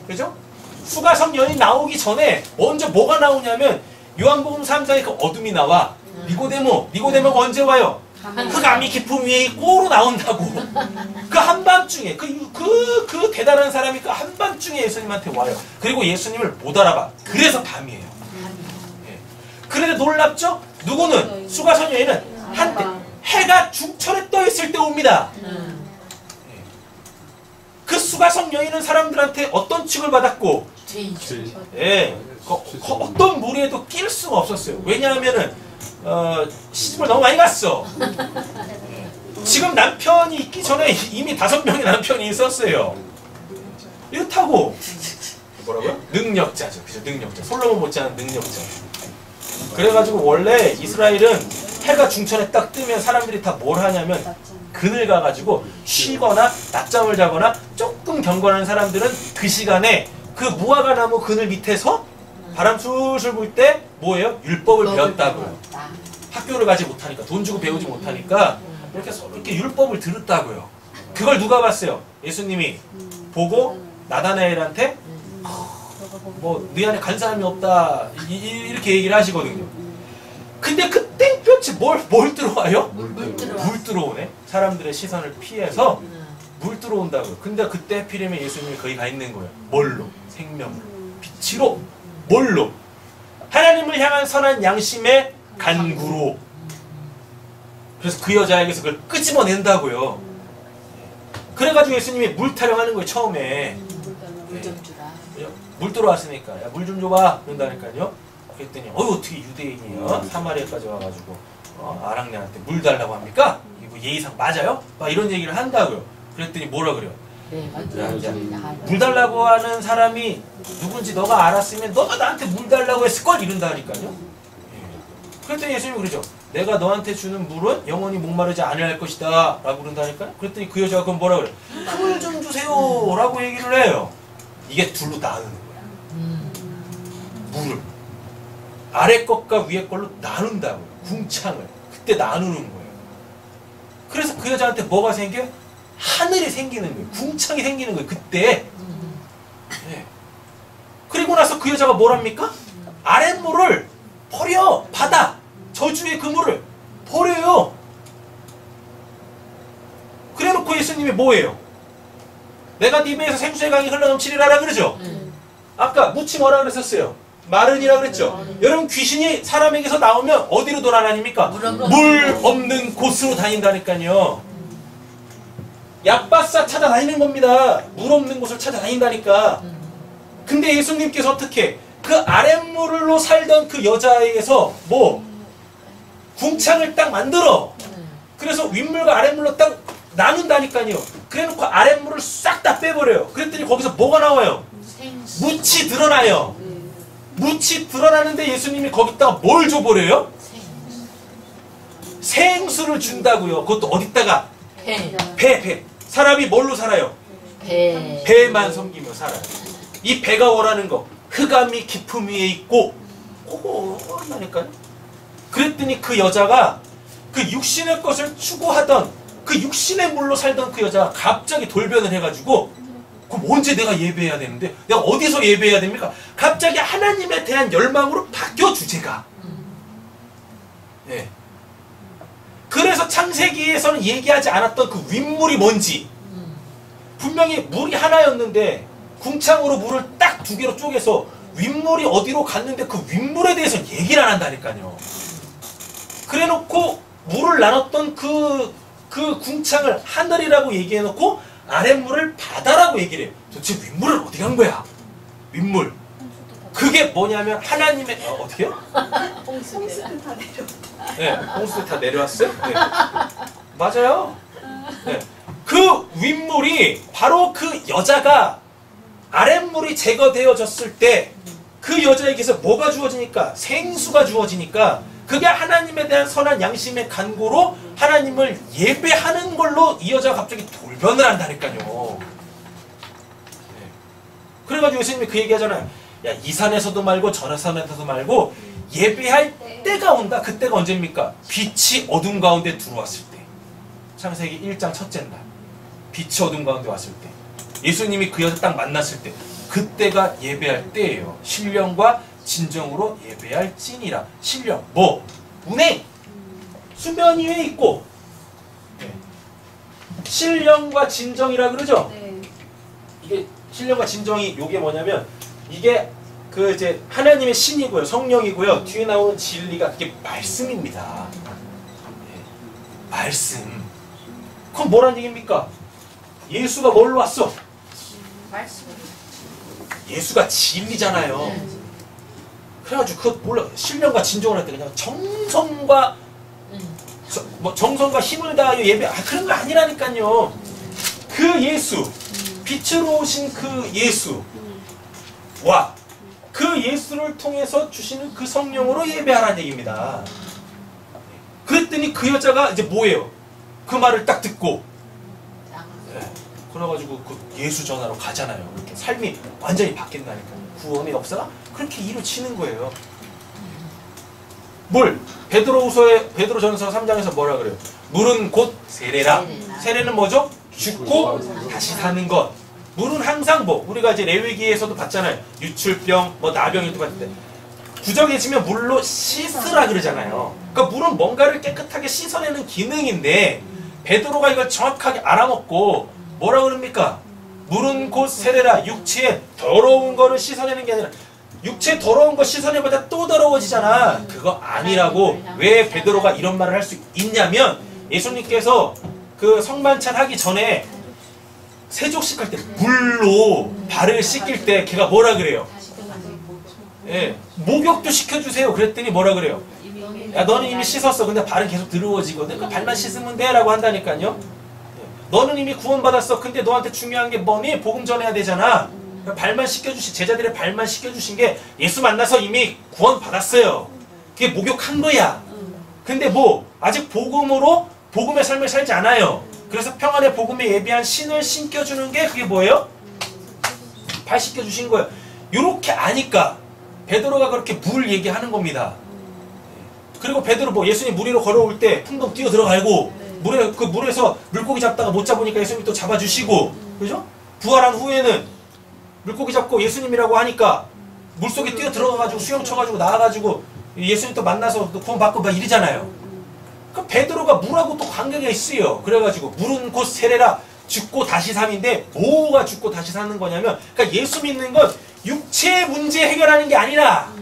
그죠? 수가성 여인 나오기 전에 먼저 뭐가 나오냐면 요한복음 3장에 그 어둠이 나와. 니고데모가 언제 와요? 흑암이 깊음 위에 있고로 나온다고. 그 한밤중에 그 대단한 사람이 그 한밤중에 예수님한테 와요. 그리고 예수님을 못 알아봐. 그래서 밤이에요. 예. 그런데 놀랍죠? 누구는 수가성 여인은 한때 해가 중천에 떠 있을 때 옵니다. 예. 그 수가성 여인은 사람들한테 어떤 취급을 받았고, 예, 어떤 무리에도 낄 수가 없었어요. 왜냐하면은 시집을 너무 많이 갔어. 지금 남편이 있기 전에 이미 5명의 남편이 있었어요. 이렇다고 뭐라고요? 능력자죠. 그죠? 능력자. 솔로몬 못지않은 능력자. 그래가지고 원래 이스라엘은 해가 중천에 딱 뜨면 사람들이 다 뭘 하냐면 그늘 가가지고 쉬거나 낮잠을 자거나 조금 경건한 사람들은 그 시간에 그 무화과 나무 그늘 밑에서 바람 술술 불 때 뭐예요? 율법을 배웠다고요. 학교를 가지 못하니까, 돈 주고 배우지 못하니까 이렇게 율법을 들었다고요. 그걸 누가 봤어요? 예수님이 보고 나다나엘한테 뭐 네 안에 간 사람이 없다 이렇게 얘기를 하시거든요. 근데 그 땡볕이 뭘 들어와요? 물 들어오네. 사람들의 시선을 피해서 물 들어온다고요. 근데 그때 하필이면 예수님이 거기 가 있는 거예요. 뭘로? 생명으로, 빛으로. 뭘로? 하나님을 향한 선한 양심의 간구로. 그래서 그 여자에게서 그걸 끄집어낸다고요. 그래가지고 예수님이 물 타령하는 거예요. 처음에 물 좀 주라. 물 들어왔으니까 야, 물 좀 줘봐 그런다니까요. 그랬더니 어떻게 유대인이요? 사마리아까지 와가지고 아랑네한테 물 달라고 합니까? 이거 예의상 맞아요? 막 이런 얘기를 한다고요. 그랬더니 뭐라 그래요? 네, 물 달라고 하는 사람이 누군지 너가 알았으면 너가 나한테 물 달라고 했을걸 이런다니까요. 예. 그랬더니 예수님이 그러죠. 내가 너한테 주는 물은 영원히 목마르지 않을 것이다 라고 그런다니까요. 그랬더니 그 여자가 그럼 뭐라 그래? 물 좀 주세요 라고 얘기를 해요. 이게 둘로 나누는 거야. 물을 아래 것과 위에 걸로 나눈다고요. 궁창을 그때 나누는 거예요. 그래서 그 여자한테 뭐가 생겨? 하늘이 생기는 거예요. 궁창이 생기는 거예요. 그때. 네. 그리고 나서 그 여자가 뭘 합니까? 아랫물을 버려. 바다. 저주의 그 물을 버려요. 그래놓고 예수님이 뭐예요? 내가 네 배에서 생수의 강이 흘러넘치리라 그러죠? 아까 무치 뭐라 그랬었어요? 마른이라 그랬죠? 여러분 귀신이 사람에게서 나오면 어디로 돌아다닙니까? 물 없는 곳으로 다닌다니까요. 약바싸 찾아다니는 겁니다. 물 없는 곳을 찾아다닌다니까. 근데 예수님께서 어떻게 그 아랫물로 살던 그 여자에게서 뭐 궁창을 딱 만들어. 그래서 윗물과 아랫물로 딱 나눈다니까요. 그래놓고 아랫물을 싹 다 빼버려요. 그랬더니 거기서 뭐가 나와요? 묻이 드러나요. 묻이 드러나는데 예수님이 거기다가 뭘 줘버려요? 생수를 준다고요. 그것도 어디다가? 배. 사람이 뭘로 살아요? 배만 섬기며 살아요. 이 배가 원하는 거 흑암이 깊음 위에 있고 그거 한다니까요. 그랬더니 그 여자가 그 육신의 것을 추구하던 그 육신의 물로 살던 그 여자가 갑자기 돌변을 해가지고 그럼 언제 내가 예배해야 되는데 내가 어디서 예배해야 됩니까? 갑자기 하나님에 대한 열망으로 바뀌어 주제가. 네. 그래서 창세기에서는 얘기하지 않았던 그 윗물이 뭔지 분명히 물이 하나였는데 궁창으로 물을 딱 2개로 쪼개서 윗물이 어디로 갔는데 그 윗물에 대해서 얘기를 안 한다니까요. 그래놓고 물을 나눴던 그 궁창을 하늘이라고 얘기해놓고 아랫물을 바다라고 얘기를 해요. 도대체 윗물은 어디 간 거야? 윗물. 그게 뭐냐면 하나님의 어떻게요? 홍수는 다 내려왔다. 네, 홍수 다 내려왔어요? 네. 맞아요. 네. 그 윗물이 바로 그 여자가 아랫물이 제거되어졌을 때 그 여자에게서 뭐가 주어지니까? 생수가 주어지니까 그게 하나님에 대한 선한 양심의 간구로 하나님을 예배하는 걸로 이 여자가 갑자기 돌변을 한다니까요. 네. 그래가지고 예수님이 그 얘기 하잖아요. 야, 이 산에서도 말고 저 산에서도 말고 예배할 때가 온다. 그때가 언제입니까? 빛이 어둠 가운데 들어왔을 때. 창세기 1장 첫째 날. 빛이 어둠 가운데 왔을 때. 예수님이 그 여자 딱 만났을 때. 그때가 예배할 때예요. 신령과 진정으로 예배할 찐이라. 신령. 뭐? 운행. 수면 위에 있고 네. 신령과 진정이라 그러죠? 네. 이게 신령과 진정이 요게 뭐냐면 이게 그 이제 하나님의 신이고요, 성령이고요. 뒤에 나오는 진리가 그게 말씀입니다. 네. 말씀. 그럼 뭐란 얘기입니까? 예수가 뭘로 왔어? 말씀. 예수가 진리잖아요. 그래가지고 그것 몰라. 신령과 진정을 할 때 그냥 정성과 뭐 정성과 힘을 다하여 예배 그런 거 아니라니까요. 그 예수, 빛으로 오신 그 예수와 그 예수를 통해서 주시는 그 성령으로 예배하라는 얘기입니다. 그랬더니 그 여자가 이제 뭐예요? 그 말을 딱 듣고 그래가지고 그 예수 전하러 가잖아요. 이렇게 삶이 완전히 바뀐다니까. 구원의 역사가 그렇게 이루어지는 거예요. 뭘? 베드로전서 3장에서 뭐라 그래요? 물은 곧 세례라. 세례는 뭐죠? 죽고 다시 사는 것. 물은 항상 뭐 우리가 이제 레위기에서도 봤잖아요. 유출병, 뭐 나병이 또 봤을 때 부정해지면 물로 씻으라 그러잖아요. 그러니까 물은 뭔가를 깨끗하게 씻어내는 기능인데 베드로가 이걸 정확하게 알아먹고 뭐라 그럽니까? 물은 곧 세례라. 육체에 더러운 거를 씻어내는 게 아니라 육체 더러운 거 씻어내보다 또 더러워지잖아. 그거 아니라고. 왜 베드로가 이런 말을 할 수 있냐면 예수님께서 그 성만찬 하기 전에 세족식 할 때 물로 발을 씻길 때 걔가 뭐라 그래요? 예, 목욕도 시켜주세요. 그랬더니 뭐라 그래요? 야, 너는 이미 씻었어. 근데 발은 계속 더러워지거든. 그러니까 발만 씻으면 돼 라고 한다니까요. 너는 이미 구원받았어. 근데 너한테 중요한 게 뭐니? 복음 전해야 되잖아. 발만 씻겨주신, 제자들의 발만 씻겨주신 게 예수 만나서 이미 구원받았어요. 그게 목욕한 거야. 근데 뭐 아직 복음으로 복음의 삶을 살지 않아요. 그래서 평안의 복음에 예비한 신을 신겨주는 게 그게 뭐예요? 발 씻겨주신 거예요. 요렇게 아니까 베드로가 그렇게 물 얘기하는 겁니다. 그리고 베드로 뭐 예수님 물 위로 걸어올 때 풍덩 뛰어 들어가고 물에 그 물에서 물고기 잡다가 못 잡으니까 예수님이 또 잡아주시고, 그죠? 부활한 후에는 물고기 잡고 예수님이라고 하니까 물속에 뛰어 들어가가지고 수영 쳐가지고 나와가지고 예수님 또 만나서 또 구원받고 막 이러잖아요. 그 베드로가 물하고 또 관계가 있어요. 그래가지고 물은 곧 세례라. 죽고 다시 삶인데 뭐가 죽고 다시 사는 거냐면, 그러니까 예수 믿는 건 육체의 문제 해결하는 게 아니라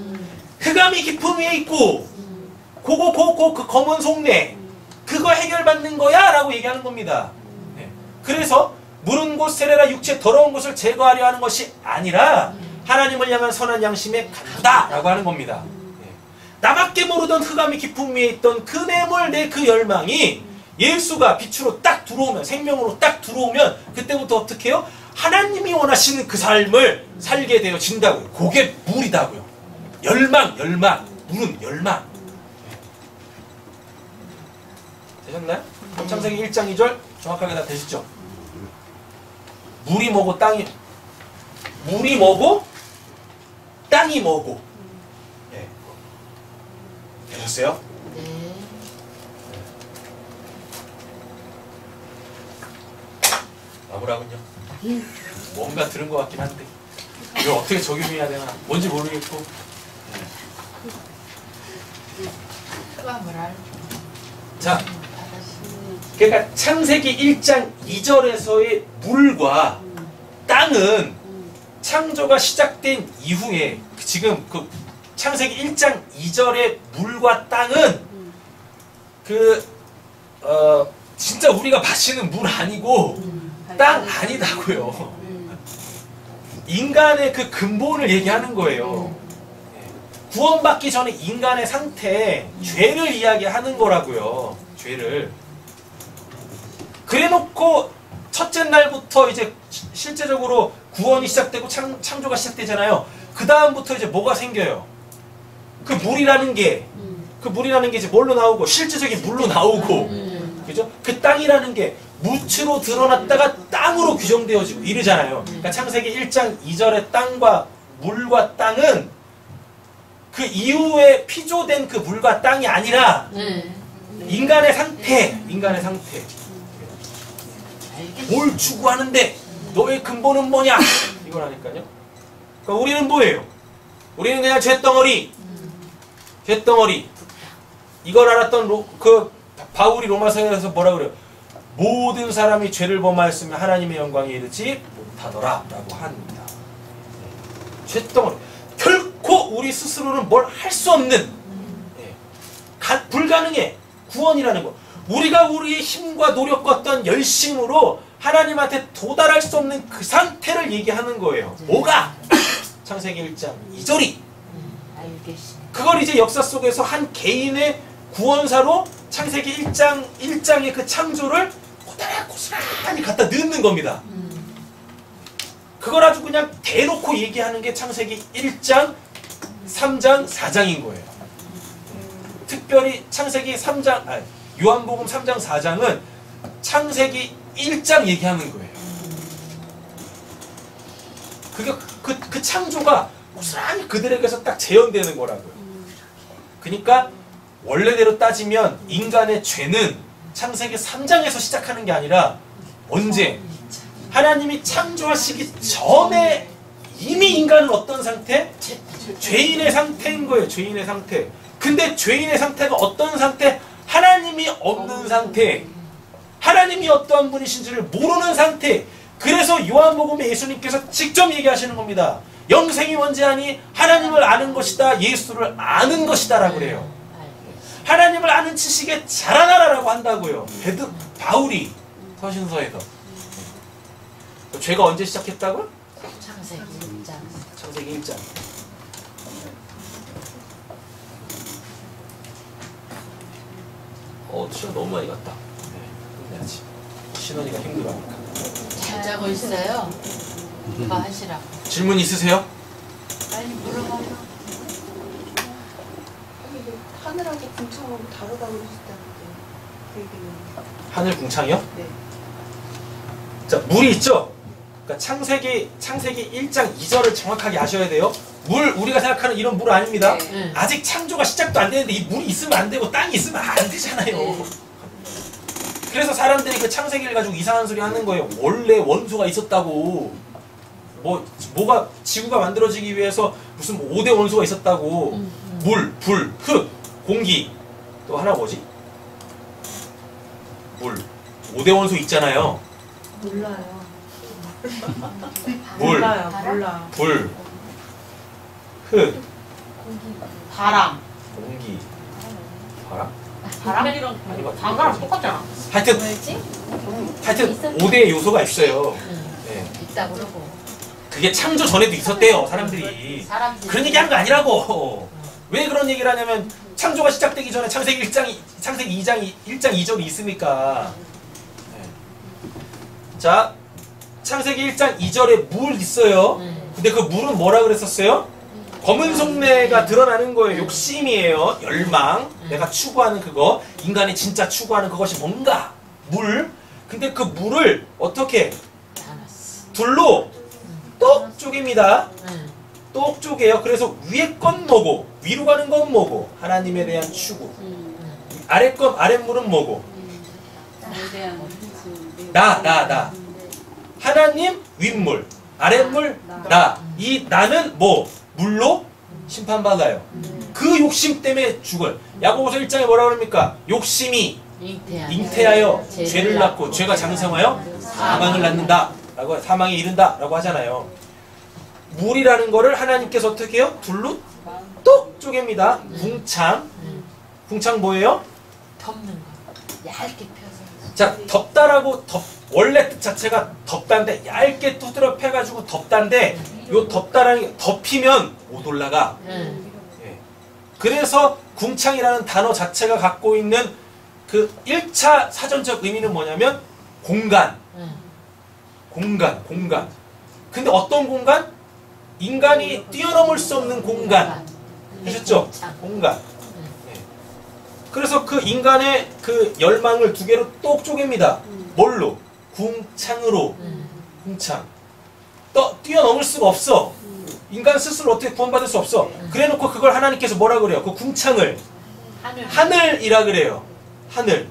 흑암이 깊은 위에 있고 그 검은 속내 그거 해결받는 거야 라고 얘기하는 겁니다. 네. 그래서 물은 곧 세례라. 육체 더러운 것을 제거하려 하는 것이 아니라 하나님을 향한 선한 양심의 간다 라고 하는 겁니다. 네. 나밖에 모르던 흑암이 깊은 위에 있던 그 뇌물 내 그 열망이 예수가 빛으로 딱 들어오면, 생명으로 딱 들어오면 그때부터 어떻게 해요? 하나님이 원하시는 그 삶을 살게 되어진다고요. 그게 물이다고요. 열망. 물은 열망. 되셨나요? 창세기 1장 2절 정확하게 다 되셨죠? 물이 뭐고 땅이 뭐고. 네. 되셨어요? 네. 마무라군요. 뭔가 들은 것 같긴 한데 이걸 어떻게 적용해야 되나 뭔지 모르겠고. 자, 그러니까 창세기 1장 2절에서의 물과 땅은 창조가 시작된 이후에 지금 그 창세기 1장 2절의 물과 땅은 진짜 우리가 마시는 물 아니고 땅 아니다고요. 인간의 그 근본을 얘기하는 거예요. 구원받기 전에 인간의 상태, 죄를 이야기하는 거라고요. 죄를. 그래놓고 첫째 날부터 이제 실제적으로 구원이 시작되고 창조가 시작되잖아요. 그 다음부터 이제 뭐가 생겨요? 그 물이라는 게 이제 뭘로 나오고 실제적인 물로 나오고, 그죠? 그 땅이라는 게 묻으로 드러났다가 땅으로 규정되어지고 이러잖아요. 그러니까 창세기 1장 2절의 땅과 물과 땅은 그 이후에 피조된 그 물과 땅이 아니라 인간의 상태. 뭘 추구하는데 너의 근본은 뭐냐? 이거라니까요. 그러니까 우리는 뭐예요? 우리는 그냥 쇳덩어리. 이걸 알았던 그 바울이 로마서에서 뭐라 그래요? 모든 사람이 죄를 범하였으면 하나님의 영광에 이르지 못하더라 라고 합니다. 죄덩어리. 결코 우리 스스로는 뭘 할 수 없는, 불가능해. 구원이라는 거. 우리가 우리의 힘과 노력과 어떤 열심으로 하나님한테 도달할 수 없는 그 상태를 얘기하는 거예요. 뭐가? 창세기 1장 2절이. 알겠습니다. 그걸 이제 역사 속에서 한 개인의 구원사로 창세기 1장의 그 창조를 고스란히 갖다 넣는 겁니다. 그걸 아주 그냥 대놓고 얘기하는 게 창세기 1장, 3장, 4장인 거예요. 특별히 창세기 3장, 요한복음 3장, 4장은 창세기 1장 얘기하는 거예요. 그게 그 창조가 고스란히 그들에게서 딱 재현되는 거라고요. 그러니까 원래대로 따지면 인간의 죄는 창세기 3장에서 시작하는 게 아니라 언제? 하나님이 창조하시기 전에 이미 인간은 어떤 상태? 죄인의 상태인 거예요. 죄인의 상태. 근데 죄인의 상태가 어떤 상태? 하나님이 없는 상태. 하나님이 어떠한 분이신지를 모르는 상태. 그래서 요한복음에 예수님께서 직접 얘기하시는 겁니다. 영생이 뭔지 아니? 하나님을 아는 것이다. 예수를 아는 것이다 라고 그래요. 하나님을 아는 지식에 자라나라라고 한다고요. 바울이 서신서에서. 죄가 언제 시작했다고요? 창세기 1장. 창세기 1장. 시간 너무 많이 갔다. 끝내야지. 신원이가 힘들어하니까. 잘 자고 있어요. 더 하시라고. 질문 있으세요? 빨리 물어봐요. 이게 하늘하고 궁창하고 다르다고 그러시다는데 그 얘기는. 하늘 궁창이요? 네. 자, 물이 있죠? 그러니까 창세기 1장 2절을 정확하게 아셔야 돼요. 물, 우리가 생각하는 이런 물 아닙니다. 네. 아직 창조가 시작도 안 되는데 이 물이 있으면 안 되고 땅이 있으면 안 되잖아요. 네. 그래서 사람들이 그 창세기를 가지고 이상한 소리 하는 거예요. 원래 원소가 있었다고. 뭐가 지구가 만들어지기 위해서 무슨 5대 원소가 있었다고. 물, 불, 흙, 공기. 또 하나 뭐지? 물. 5대 원소 있잖아요. 몰라요. 물, 몰라요. 불, 흙, 바람. 공기, 바람? 바람이랑 아니, 바람이랑 똑같잖아. 하여튼 뭐였지? 5대 요소가 있어요. 네. 있다 그러고. 그게 창조 전에도 있었대요, 사람들이. 그런 얘기하는 거 아니라고. 왜 그런 얘기를 하냐면 창조가 시작되기 전에 창세기 2장 1장 2절이 있으니까. 네. 자, 창세기 1장 2절에 물 있어요. 근데 그 물은 뭐라 그랬었어요? 검은 속내가 드러나는 거예요. 욕심이에요. 열망. 내가 추구하는 그거. 인간이 진짜 추구하는 그것이 뭔가? 물. 근데 그 물을 어떻게? 둘로 똑 쪼갭니다. 똑 쪼개요. 그래서 위에 건 뭐고? 위로 가는 건 뭐고? 하나님에 대한 추구. 아래 건, 아랫물은 뭐고? 나. 하나님 윗물, 아랫물 나. 이 나는 뭐? 물로 심판받아요. 그 욕심 때문에 죽을. 야고보서 1장에 뭐라 그럽니까? 욕심이 잉태하여 죄를 낳고 죄가 장성하여 사망을 낳는다. 라고 사망에 이른다. 라고 하잖아요. 물이라는 거를 하나님께서 어떻게 해요? 둘로 똑 쪼갭니다. 궁창. 궁창 뭐예요? 덮는 거. 얇게 펴서. 자, 덮다라고 원래 뜻 자체가 덮다인데 얇게 두드려 패가지고 덮다인데 요 덮다라는 게 덮이면 못 올라가. 예. 그래서 궁창이라는 단어 자체가 갖고 있는 그 1차 사전적 의미는 뭐냐면 공간. 공간. 근데 어떤 공간? 인간이 뛰어넘을 수 없는 공간. 하셨죠? 공간. 예. 그래서 그 인간의 그 열망을 두 개로 똑 쪼갭니다. 뭘로? 궁창으로. 궁창. 뛰어넘을 수가 없어. 인간 스스로 어떻게 구원받을 수 없어. 그래놓고 그걸 하나님께서 뭐라 그래요? 그 궁창을 하늘이라 그래요. 하늘.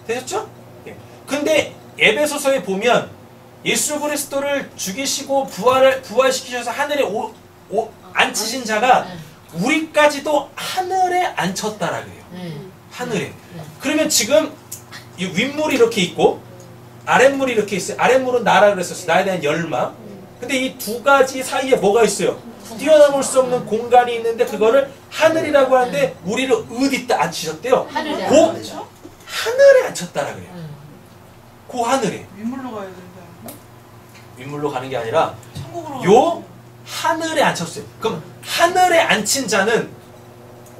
되셨죠? 예. 근데 에베소서에 보면 예수 그리스도를 죽이시고 부활시키셔서 하늘에 앉히신 자가 우리까지도 하늘에 앉혔다라 그래요. 하늘에. 그러면 지금 이 윗물이 이렇게 있고 아랫물이 이렇게 있어요. 아랫물은 나라 그랬었어요. 나에 대한 열망. 근데 이 두 가지 사이에 뭐가 있어요? 뛰어넘을 수 없는 공간이 있는데 그거를 하늘이라고 하는데 우리를 어디다 앉히셨대요? 하늘에 고 앉히죠? 하늘에 앉혔다라 그래요. 그 하늘에. 윗물로 가야 된다. 윗물로 가는 게 아니라 천국으로. 요 하늘에 앉혔어요. 그럼 하늘에 앉힌 자는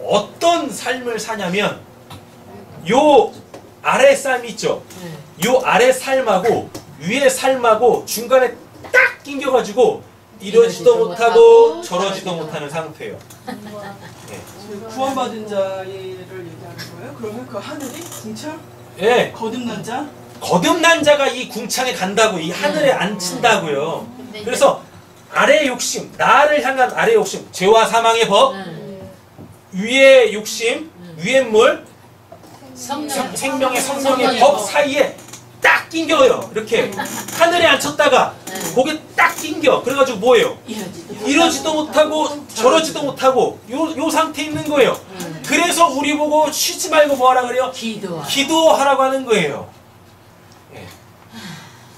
어떤 삶을 사냐면 요 아래 삶이 있죠. 요 아래 삶하고 위에 삶하고 중간에 딱 낑겨가지고 이러지도 못하고 저러지도 못하는 상태예요. 구원받은 자를 얘기하는 거예요? 그러면 그 하늘이 궁창? 예, 거듭난 자? 거듭난 자가 이 궁창에 간다고 이 하늘에 앉힌다고요. 그래서 아래 욕심, 나를 향한 아래 욕심, 죄와 사망의 법, 위의 욕심, 위의 물, 생명의 성령의 법 사이에 딱 낑겨요. 이렇게 하늘에 앉혔다가 거기에 딱 낑겨. 그래가지고 뭐예요? 이러지도 못하고 저러지도 못하고 요 상태에 있는 거예요. 그래서 우리 보고 쉬지 말고 뭐하라 그래요? 기도하라고 하는 거예요. 예.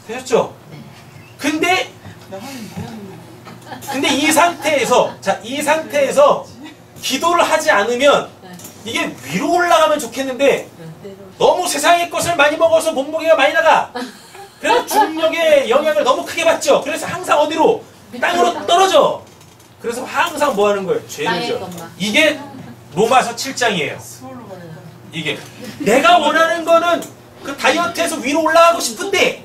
되셨죠? 근데 이 상태에서 이 상태에서 기도를 하지 않으면 이게 위로 올라가면 좋겠는데 너무 세상의 것을 많이 먹어서 몸무게가 많이 나가. 그래서 중력의 영향을 너무 크게 받죠. 그래서 항상 어디로? 땅으로 떨어져. 그래서 항상 뭐 하는 거예요? 죄를 져. 이게 로마서 7장이에요. 이게 내가 원하는 거는 그 다이어트에서 위로 올라가고 싶은데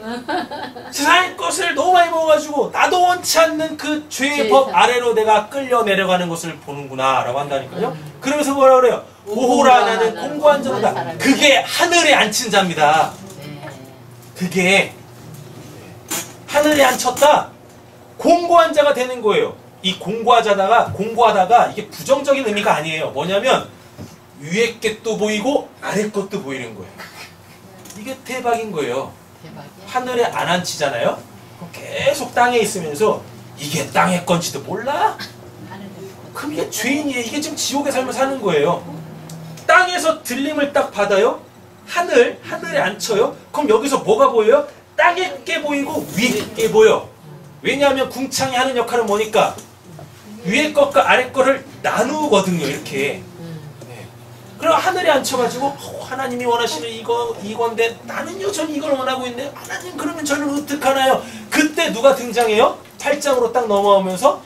세상의 것을 너무 많이 먹어가지고 나도 원치 않는 그 죄의 법 아래로 내가 끌려 내려가는 것을 보는구나 라고 한다니까요. 그러면서 뭐라 그래요? 오호라 나는 공고한 자로다. 그게 하늘에 앉힌 자입니다. 그게 하늘에 앉혔다 공고한 자가 되는 거예요. 이 공고하다가 이게 부정적인 의미가 아니에요. 뭐냐면 위에 것도 보이고 아래 것도 보이는 거예요. 이게 대박인 거예요. 하늘에 안 앉히잖아요. 계속 땅에 있으면서 이게 땅의 건지도 몰라? 그럼 이게 죄인이에요. 이게 지금 지옥의 삶을 사는 거예요. 땅에서 들림을 딱 받아요. 하늘에 앉혀요. 그럼 여기서 뭐가 보여요? 땅에 게 보이고 위에 게 보여. 왜냐하면 궁창이 하는 역할은 뭐니까 위에 것과 아래 거를 나누거든요. 이렇게. 그럼 하늘에 앉혀가지고 하나님이 원하시는 이건데 나는 여전히 이걸 원하고 있는데 하나님 그러면 저는 어떡하나요? 그때 누가 등장해요? 8장으로 딱 넘어오면서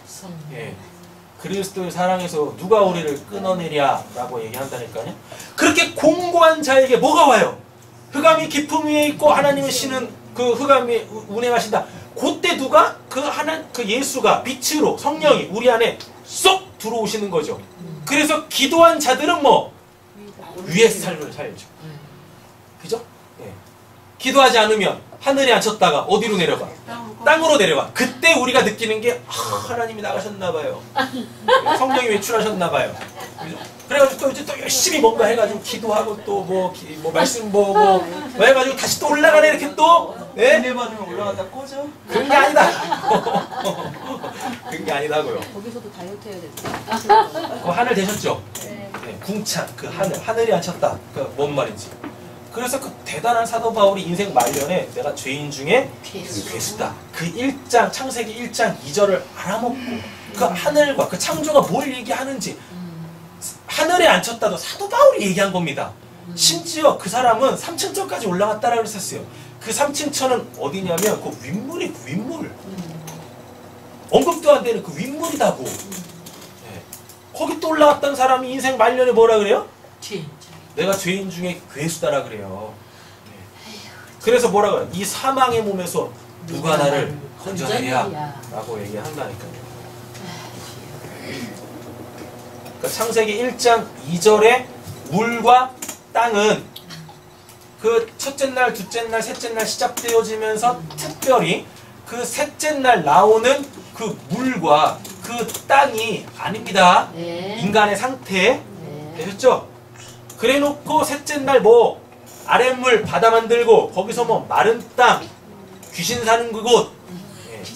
그리스도의 사랑에서 누가 우리를 끊어내랴 라고 얘기한다니까요. 그렇게 공고한 자에게 뭐가 와요? 흑암이 깊음 위에 있고 하나님의 신은 그 흑암이 운행하신다. 그때 누가 그 예수가 빛으로 성령이 우리 안에 쏙 들어오시는 거죠. 그래서 기도한 자들은 뭐 위의 삶을 살죠. 그죠? 기도하지 않으면 하늘에 앉혔다가 어디로 내려가? 땅으로 내려가. 그때 우리가 느끼는 게 하나님이 나가셨나봐요. 성령이 외출하셨나봐요. 그래가지고 또 열심히 뭔가 해가지고 기도하고 또 뭐 말씀 보고 뭐 해가지고 다시 또 올라가네 이렇게 또 은혜 받으면 올라가다 꺼져? 그런 게 아니다. 그런 게 아니다고요. 거기서도 다이어트 해야 되지. 그 하늘 되셨죠? 궁창 그 하늘이 앉혔다. 그 뭔 말인지. 그래서 그 대단한 사도 바울이 인생 말년에 내가 죄인 중에 괴수다. 그 1장 창세기 1장 2절을 알아먹고 그 하늘과 그 창조가 뭘 얘기하는지 하늘에 앉혔다도 사도 바울이 얘기한 겁니다. 심지어 그 사람은 3층천까지 올라갔다라고 그랬었어요. 그 3층천은 어디냐면 그 윗물이 윗물. 언급도 안 되는 그 윗물이다고. 거기 또 올라갔던 사람이 인생 말년에 뭐라 그래요? 내가 죄인 중에 괴수다라 그래요. 그래서 뭐라 그래요? 이 사망의 몸에서 누가 나를 건져내랴 라고 얘기한다니까요. 그러니까 창세기 1장 2절에 물과 땅은 그 첫째 날, 둘째 날, 셋째 날 시작되어지면서 특별히 그 셋째 날 나오는 그 물과 그 땅이 아닙니다. 인간의 상태. 되셨죠? 그래 놓고 셋째 날 뭐 아랫물 바다 만들고 거기서 뭐 마른 땅 귀신 사는 그곳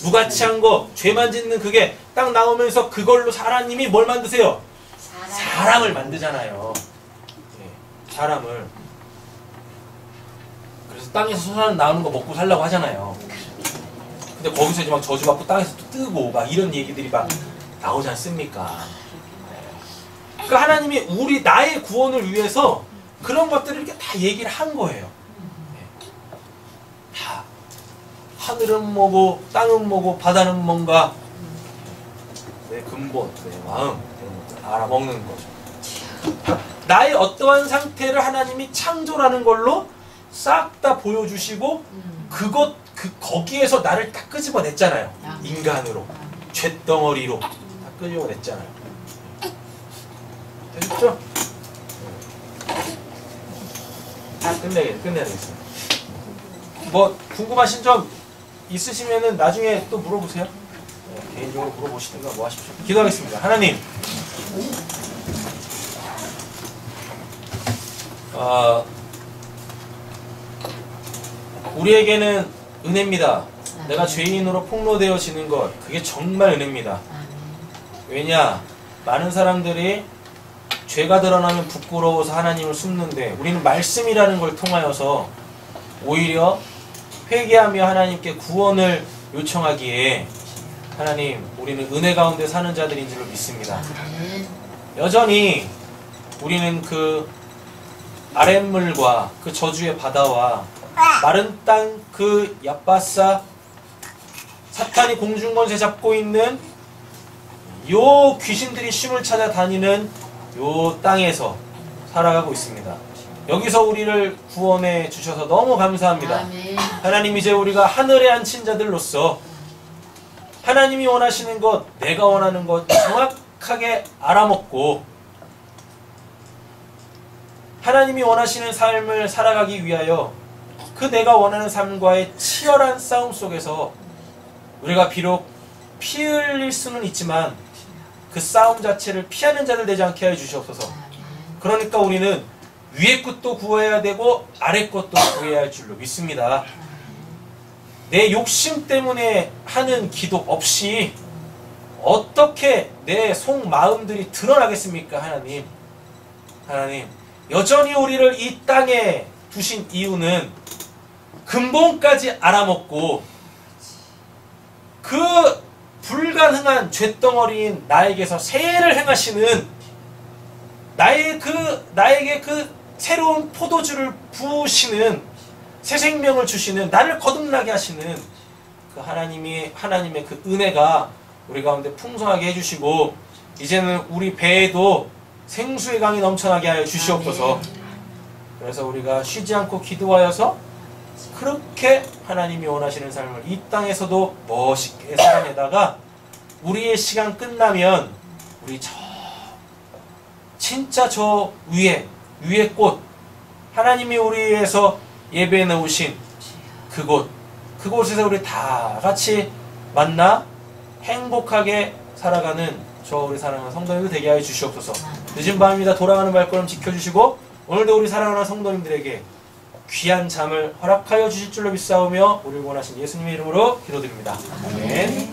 무가치한 거 죄만 짓는 그게 딱 나오면서 그걸로 하나님이 뭘 만드세요? 사람을 만드잖아요. 사람을. 그래서 땅에서 솟아나는 나오는 거 먹고 살라고 하잖아요. 근데 거기서 이제 막 저주받고 땅에서 또 뜨고 막 이런 얘기들이 막 나오지 않습니까? 그러니까 하나님이 우리 나의 구원을 위해서 그런 것들을 이렇게 다 얘기를 한 거예요. 다 하늘은 뭐고 땅은 뭐고 바다는 뭔가 내 근본, 내 마음 이런 것들 알아먹는 거죠. 나의 어떠한 상태를 하나님이 창조라는 걸로 싹 다 보여주시고 거기에서 나를 딱 끄집어냈잖아요. 인간으로 쇳덩어리로 다 끄집어냈잖아요. 되셨죠? 다 끝내야 되겠어요. 뭐 궁금하신 점 있으시면은 나중에 또 물어보세요. 네, 개인적으로 물어보시든가 뭐 하십시오. 기도하겠습니다. 하나님, 우리에게는 은혜입니다. 내가 죄인으로 폭로되어지는 것, 그게 정말 은혜입니다. 왜냐? 많은 사람들이 죄가 드러나면 부끄러워서 하나님을 숨는데 우리는 말씀이라는 걸 통하여서 오히려 회개하며 하나님께 구원을 요청하기에 하나님, 우리는 은혜 가운데 사는 자들인 줄로 믿습니다. 여전히 우리는 그 아랫물과 그 저주의 바다와 마른 땅 그 얍바사 사탄이 공중권세 잡고 있는 요 귀신들이 쉼을 찾아 다니는 요 땅에서 살아가고 있습니다. 여기서 우리를 구원해 주셔서 너무 감사합니다. 아멘. 하나님, 이제 우리가 하늘에 앉힌 자들로서 하나님이 원하시는 것, 내가 원하는 것 정확하게 알아먹고 하나님이 원하시는 삶을 살아가기 위하여 그 내가 원하는 삶과의 치열한 싸움 속에서 우리가 비록 피 흘릴 수는 있지만 그 싸움 자체를 피하는 자들 되지 않게 하여 주시옵소서. 그러니까 우리는 위의 것도 구해야 되고 아래 것도 구해야 할 줄로 믿습니다. 내 욕심 때문에 하는 기도 없이 어떻게 내 속마음들이 드러나겠습니까? 하나님, 여전히 우리를 이 땅에 두신 이유는 근본까지 알아먹고 그 불가능한 쇳덩어리인 나에게서 새해를 행하시는 나에게 그 새로운 포도주를 부으시는 새 생명을 주시는 나를 거듭나게 하시는 그 하나님의 그 은혜가 우리 가운데 풍성하게 해주시고 이제는 우리 배에도 생수의 강이 넘쳐나게 하여 주시옵소서. 그래서 우리가 쉬지 않고 기도하여서 그렇게 하나님이 원하시는 삶을 이 땅에서도 멋있게 살아내다가 우리의 시간 끝나면 우리 진짜 저 위에 꽃 하나님이 우리 위해서 예배해 놓으신 그곳에서 우리 다 같이 만나 행복하게 살아가는 저 우리 사랑하는 성도님들 되게 하여 주시옵소서. 늦은 밤입니다. 돌아가는 발걸음 지켜주시고 오늘도 우리 사랑하는 성도님들에게 귀한 잠을 허락하여 주실 줄로 믿사오며 우리를 원하신 예수님의 이름으로 기도드립니다. 아멘.